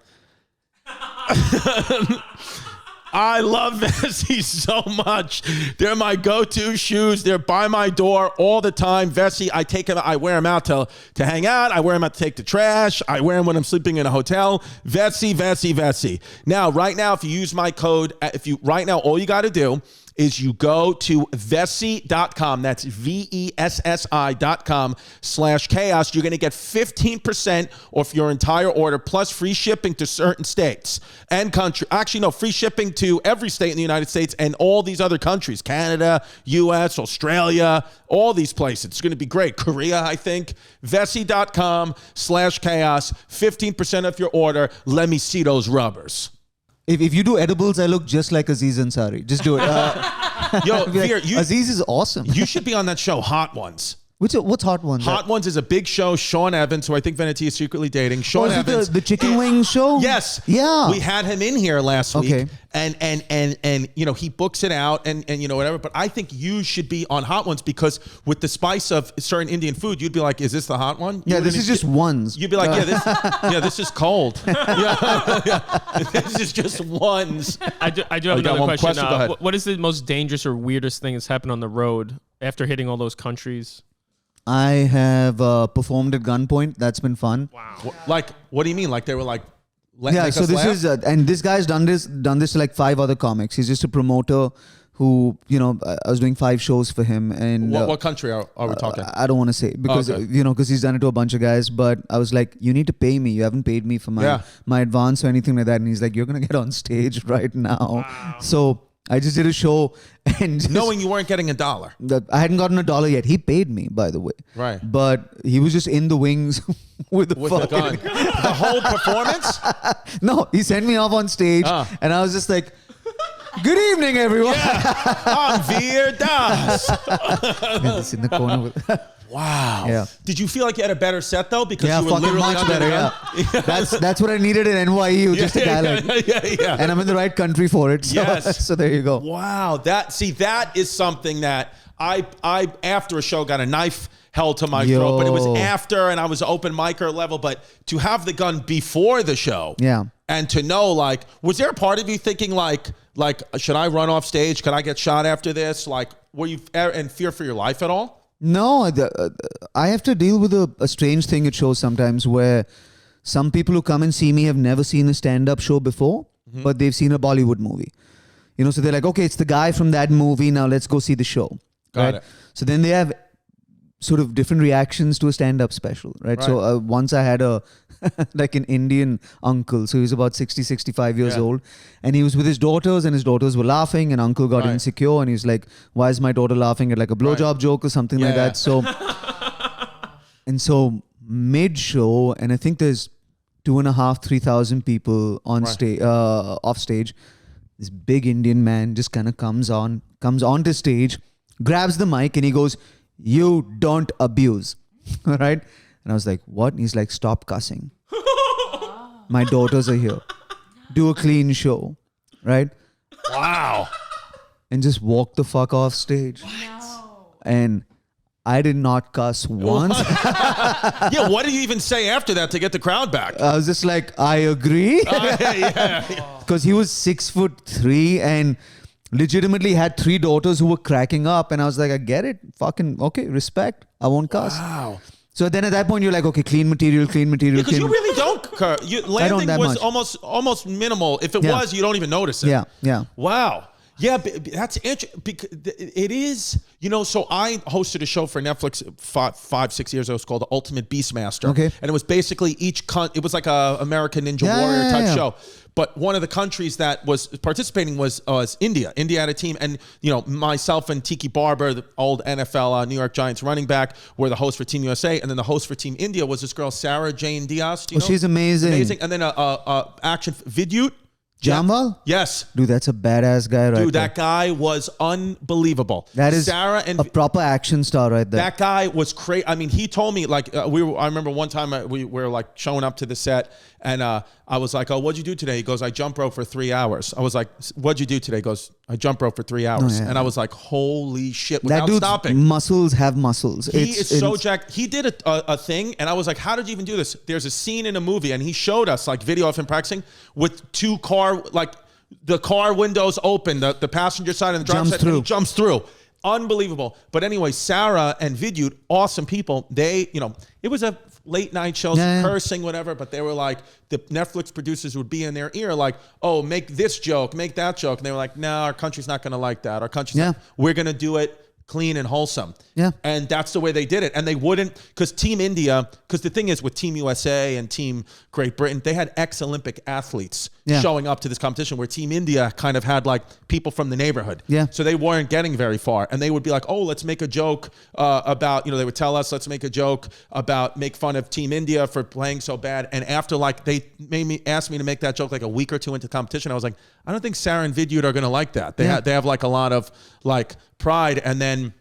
I love Vessi so much. They're my go-to shoes. They're by my door all the time. Vessi, I wear them out to hang out. I wear them out to take the trash. I wear them when I'm sleeping in a hotel. Vessi, Vessi, Vessi. Now, right now, if you use my code, all you got to do is you go to Vessi.com. That's VESSI.com/chaos. You're going to get 15% off your entire order, plus free shipping to certain states and country. Actually, no, free shipping to every state in the United States and all these other countries, Canada, US, Australia, all these places. It's going to be great. Korea, I think. Vessi.com/chaos. 15% off your order. Let me see those rubbers. If you do edibles, I look just like Aziz Ansari. Just do it. Yo, Veer, Aziz is awesome. You should be on that show, Hot Ones. What's Hot Ones? Hot Ones is a big show. Sean Evans, who I think Valentina is secretly dating. Sean is Evans. it the chicken wing show? Yes. Yeah. We had him in here last week. Okay. And you know, he books it out and you know, whatever. But I think you should be on Hot Ones because with the spice of certain Indian food, you'd be like, is this the hot one? Yeah, this is just ones. You'd be like, this is cold. This is just ones. I do have another question. Go ahead. What is the most dangerous or weirdest thing that's happened on the road after hitting all those countries? I have performed at Gunpoint. That's been fun. Wow. Like, what do you mean? Like they were like, so this is and this guy's done this to like 5 other comics. He's just a promoter who, you know, I was doing 5 shows for him. And what country are we talking? I don't want to say because you know, because he's done it to a bunch of guys. But I was like, you need to pay me. You haven't paid me for my advance or anything like that. And he's like, you're gonna get on stage right now. Wow. So I just did a show and knowing you weren't getting $1. I hadn't gotten $1 yet. He paid me, by the way. Right. But he was just in the wings with the gun. The whole performance? No, he sent me off on stage and I was just like, good evening, everyone. Yeah. I'm Veer Das. He's in the corner with wow. Yeah. Did you feel like you had a better set though? Because you were fucking literally much better. Yeah. That's what I needed at NYU. Just a guy like, and I'm in the right country for it. So, yes. So there you go. Wow. That is something that I after a show got a knife held to my throat, but it was after and I was open micer level. But to have the gun before the show, and to know, like, was there a part of you thinking like should I run off stage? Could I get shot after this? Like, were you in fear for your life at all? No, I have to deal with a strange thing at shows sometimes where some people who come and see me have never seen a stand-up show before, but they've seen a Bollywood movie. You know, so they're like, okay, it's the guy from that movie. Now let's go see the show. Got it. So then they have sort of different reactions to a stand-up special, right? So once I had like an Indian uncle, so he was about 60, 65 years old, and he was with his daughters, and his daughters were laughing, and uncle got insecure, and he's like, why is my daughter laughing at like a blowjob joke or something like that? So, and so mid-show, and I think there's 2,500, 3,000 people on stage, off stage, this big Indian man just kind of comes onto stage, grabs the mic, and he goes, you don't abuse. All right? And I was like, what? And he's like, stop cussing. My daughters are here. Do a clean show. Right? Wow. And just walk the fuck off stage. No. And I did not cuss once. Yeah, what did you even say after that to get the crowd back? I was just like, I agree. Because he was 6'3" and legitimately had 3 daughters who were cracking up, and I was like, I get it. Fucking okay, respect. I won't cuss. Wow. So then at that point you're like, okay, clean material. Because you really don't. Landing was much. almost minimal. If it was, you don't even notice it. Yeah. Wow. Yeah, that's interesting because it is, you know, so I hosted a show for Netflix 5-6 years ago. It was called The Ultimate Beastmaster. Okay. And it was basically it was like a American Ninja Warrior type show. But one of the countries that was participating was India. India had a team, and you know, myself and Tiki Barber, the old NFL New York Giants running back, were the host for Team USA, and then the host for Team India was this girl Sarah Jane Diaz. Do you know? She's amazing. And then action Vidyut. Jamal? Yes. Dude, that's a badass guy right there. Dude, that guy was unbelievable. That is Sarah and a proper action star right there. That guy was crazy. I mean, he told me, like, I remember one time we were like showing up to the set, and I was like, oh, what'd you do today? He goes, I jump rope for 3 hours. I was like, what'd you do today? He goes, I jump rope for 3 hours. And I was like, holy shit, without that dude's stopping. muscles have muscles. He is so jacked. He did a thing, and I was like, how did you even do this? There's a scene in a movie, and he showed us like video of him practicing with 2 car, like, the car windows open, the passenger side and the driver's side, and he jumps through. Unbelievable. But anyway, Sarah and Vidyut, awesome people. They, it was a late night show, cursing, whatever, but they were like, the Netflix producers would be in their ear like, oh, make this joke, make that joke. And they were like, no, our country's not going to like that. Our country's not, we're going to do it clean and wholesome. Yeah. And that's the way they did it. And they wouldn't, because Team India, because the thing is with Team USA and Team Great Britain, they had ex-Olympic athletes showing up to this competition, where Team India kind of had like people from the neighborhood. Yeah. So they weren't getting very far. And they would be like, oh, let's make a joke about, they would tell us, let's make a joke about, make fun of Team India for playing so bad. And after like, they asked me to make that joke like a week or two into the competition, I was like, I don't think Sarah and Vidyut are going to like that. They have like a lot of like pride. And then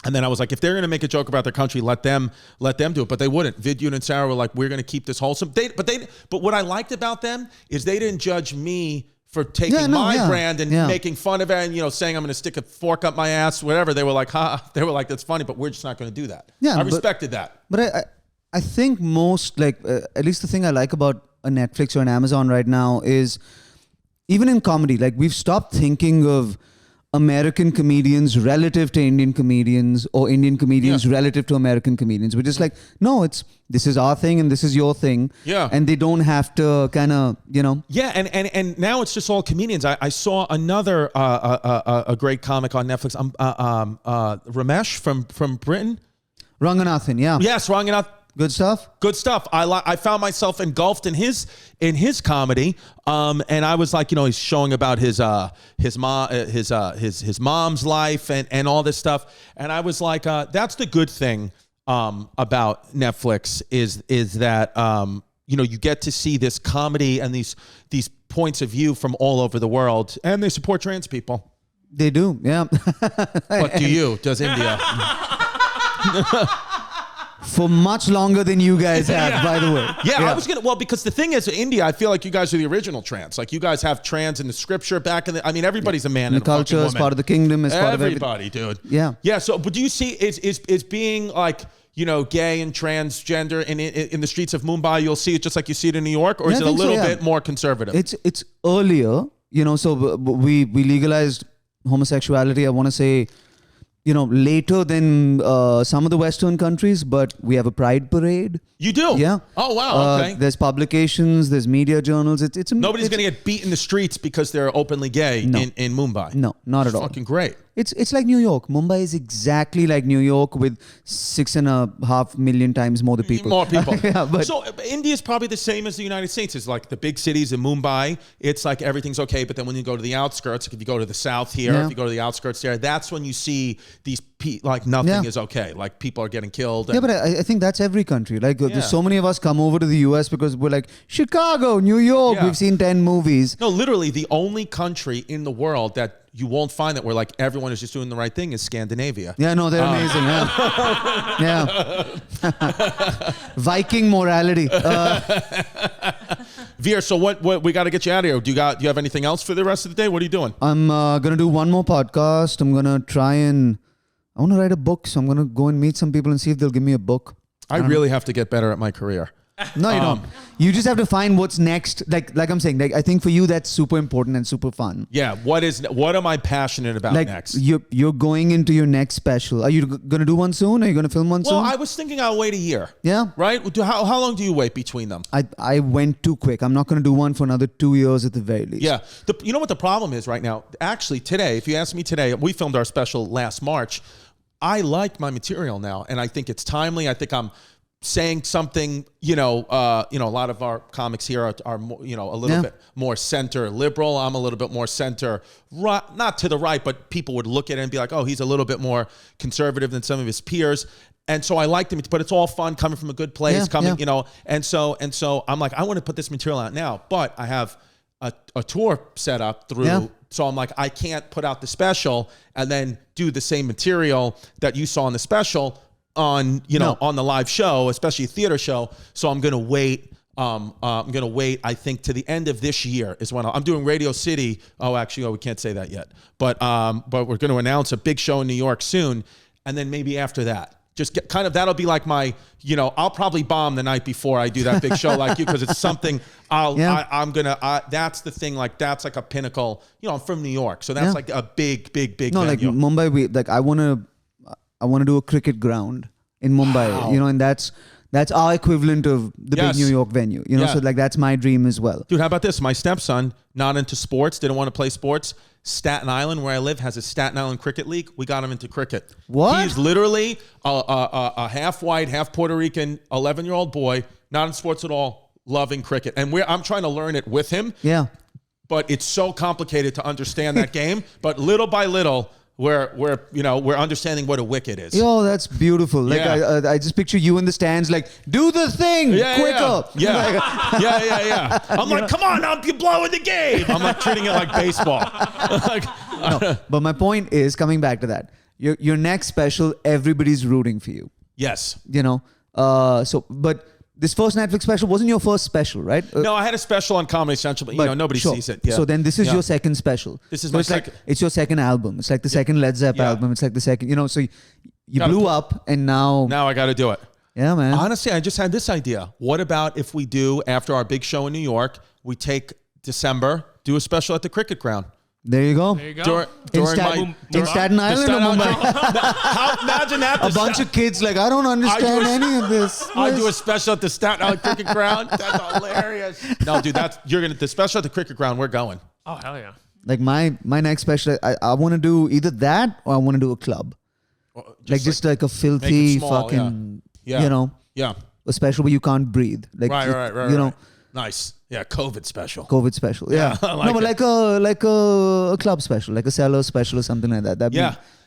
I was like, if they're going to make a joke about their country, let them do it. But they wouldn't. Vidyut and Sarah were like, we're going to keep this wholesome. But what I liked about them is they didn't judge me for taking my brand and making fun of it and, saying I'm going to stick a fork up my ass, whatever. They were like, that's funny, but we're just not going to do that. Yeah, I respected that. But I think most, like, at least the thing I like about a Netflix or an Amazon right now is, even in comedy, like, we've stopped thinking of American comedians relative to Indian comedians, or Indian comedians relative to American comedians. We're just like, no, this is our thing and this is your thing. Yeah. And they don't have to kind of, Yeah, and now it's just all comedians. I saw another a great comic on Netflix, Ramesh from Britain. Ranganathan, yeah. Yes, Ranganathan. Good stuff. Good stuff. I found myself engulfed in his comedy, and I was like, he's showing about his mom's life and all this stuff, and I was like, that's the good thing about Netflix is that you get to see this comedy and these points of view from all over the world, and they support trans people. They do, yeah. But does India? For much longer than you guys have, by the way. Yeah, I was because the thing is, India, I feel like you guys are the original trans. Like, you guys have trans in the scripture back in everybody's a man and a culture fucking is woman. part of the kingdom, is part of everybody, dude. Yeah. Yeah, so, but do you see, is being like, gay and transgender in the streets of Mumbai, you'll see it just like you see it in New York, or is it a little bit more conservative? It's earlier, so we legalized homosexuality, I want to say, later than some of the Western countries, but we have a pride parade. You do? Yeah. Oh, wow. Okay. There's publications, there's media journals. Nobody's going to get beat in the streets because they're openly gay in Mumbai. No, not at all. Fucking great. It's like New York. Mumbai is exactly like New York with 6.5 million times more the people. More people. Yeah, so India is probably the same as the United States. It's like the big cities in Mumbai. It's like everything's okay. But then when you go to the outskirts, if you go to the south here, if you go to the outskirts there, that's when you see these like nothing is okay. Like, people are getting killed. Yeah, but I think that's every country. Like, there's so many of us come over to the US because we're like, Chicago, New York, we've seen 10 movies. No, literally the only country in the world that you won't find that where like everyone is just doing the right thing is Scandinavia. Yeah, no, they're amazing. Yeah. Viking morality. Veer, so what we got to get you out of here. Do you have anything else for the rest of the day? What are you doing? I'm gonna do one more podcast. I'm gonna I want to write a book, so I'm gonna go and meet some people and see if they'll give me a book. I really have to get better at my career. No, you don't. You just have to find what's next. Like I'm saying, I think for you that's super important and super fun. Yeah. What am I passionate about next? You're going into your next special. Are you gonna do one soon? Are you gonna film one soon? Well, I was thinking I'll wait a year. Yeah. Right? How long do you wait between them? I went too quick. I'm not gonna do one for another 2 years at the very least. Yeah. You know what the problem is right now? Actually, today, if you ask me today, we filmed our special last March. I like my material now, and I think it's timely. I think I'm saying something, a lot of our comics here are more, a little bit more center liberal. I'm a little bit more center right, not to the right, but people would look at it and be like, oh, he's a little bit more conservative than some of his peers. And so I like them, but it's all fun coming from a good place, and so I'm like, I want to put this material out now, but I have a tour set up through. So I'm like, I can't put out the special and then do the same material that you saw in the special on the live show, especially a theater show. So I'm gonna wait. I think to the end of this year is when I'm doing Radio City. We can't say that yet. But we're going to announce a big show in New York soon, and then maybe after that, just get kind of, that'll be like my, I'll probably bomb the night before I do that big show like you, because it's something that's the thing, like that's like a pinnacle, I'm from New York. So that's like a big No, venue. like Mumbai, I want to do a cricket ground in Mumbai, and that's our equivalent of the big New York venue, so like that's my dream as well. Dude, how about this? My stepson, not into sports, didn't want to play sports. Staten Island, where I live, has a Staten Island Cricket League. We got him into cricket. What? He's literally a half white, half Puerto Rican, 11-year-old boy, not in sports at all, loving cricket. And I'm trying to learn it with him. Yeah. But it's so complicated to understand that game. But little by little, we're understanding what a wicket is. Yo, that's beautiful. Like I just picture you in the stands, like, do the thing quicker. Yeah. I'm like, come on, you're blowing the game. I'm like treating it like baseball. But my point is, coming back to that, your next special, everybody's rooting for you. Yes. But this first Netflix special wasn't your first special, right? No, I had a special on Comedy Central, but nobody sees it. Yeah. So then this is your second special. This is my second. It's your second album. It's like the second Led Zepp album. It's like the second, so you blew up and now I got to do it. Yeah, man. Honestly, I just had this idea. What about if we do, after our big show in New York, we take December, do a special at the Cricket Ground? There you go. In Staten Island or Mumbai? Imagine that. A bunch of kids like, I don't understand any of this. I do a special at the Staten Island Cricket Ground. That's hilarious. No, dude, the special at the Cricket Ground, we're going. Oh, hell yeah. Like my next special, I want to do either that or I want to do a club. Just like a filthy small, fucking, Yeah. a special where you can't breathe. Like, right. Nice. Yeah, COVID special. COVID special. Yeah. Like a club special, like a cellar special or something like that. That'd be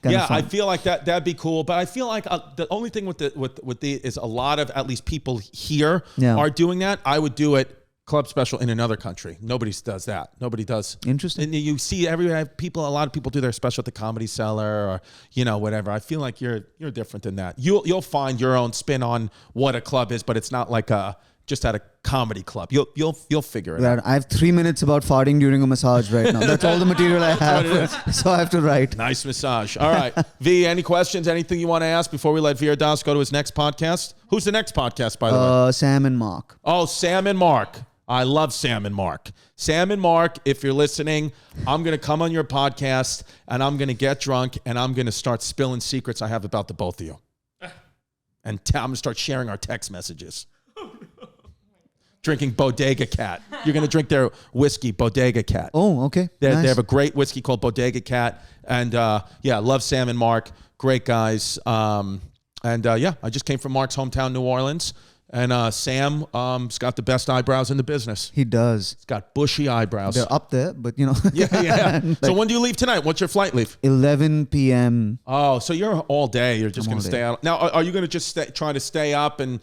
kind of fun. I feel like that'd be cool. But I feel like the only thing with the is a lot of at least people here are doing that. I would do it club special in another country. Nobody does that. Nobody does. Interesting. And you see a lot of people do their special at the Comedy Cellar or whatever. I feel like you're different than that. You'll find your own spin on what a club is, but it's not like just at a comedy club. You'll figure it out. I have 3 minutes about farting during a massage right now. That's all the material I have. So I have to write. Nice massage. All right. V, any questions? Anything you want to ask before we let Veer Das go to his next podcast? Who's the next podcast, by the way? Sam and Mark. Oh, Sam and Mark. I love Sam and Mark. Sam and Mark, if you're listening, I'm going to come on your podcast and I'm going to get drunk and I'm going to start spilling secrets I have about the both of you. And I'm going to start sharing our text messages. Drinking Bodega Cat. You're going to drink their whiskey, Bodega Cat. Oh, okay. They have a great whiskey called Bodega Cat. And love Sam and Mark. Great guys. I just came from Mark's hometown, New Orleans. And Sam's got the best eyebrows in the business. He does. He's got bushy eyebrows. They're up there, but Yeah. So when do you leave tonight? What's your flight leave? 11 p.m. Oh, so you're all day. You're just going to stay out. Now, are you going to just try to stay up and,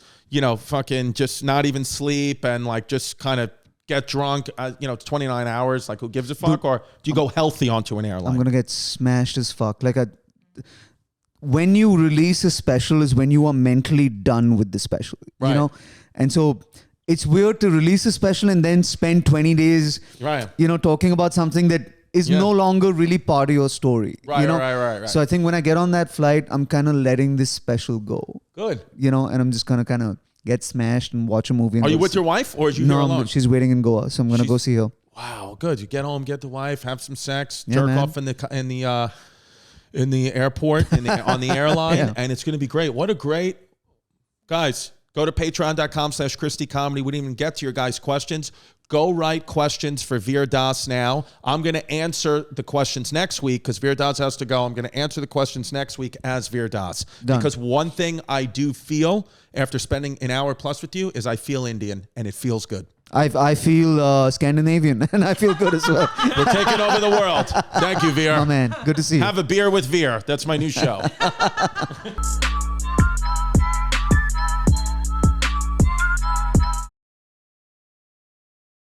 fucking just not even sleep and like just kind of get drunk, 29 hours? Like, who gives a fuck? Or do you go healthy onto an airline? I'm going to get smashed as fuck. When you release a special is when you are mentally done with the special, And so it's weird to release a special and then spend 20 days, talking about something that is no longer really part of your story. Right. So I think when I get on that flight, I'm kind of letting this special go. Good. And I'm just going to kind of get smashed and watch a movie. Are you with your wife or is you here alone? She's waiting in Goa, so I'm going to go see her. Wow, good. You get home, get the wife, have some sex, jerk off in the airport, on the airline, and it's going to be great. What a great... Guys, go to patreon.com/ChristyComedy. We didn't even get to your guys' questions. Go write questions for Veer Das now. I'm going to answer the questions next week because Veer Das has to go. I'm going to answer the questions next week as Veer Das. Done. Because one thing I do feel after spending an hour plus with you is I feel Indian, and it feels good. I feel Scandinavian, and I feel good as well. We're taking over the world. Thank you, Veer. Oh, man. Good to see you. Have a beer with Veer. That's my new show.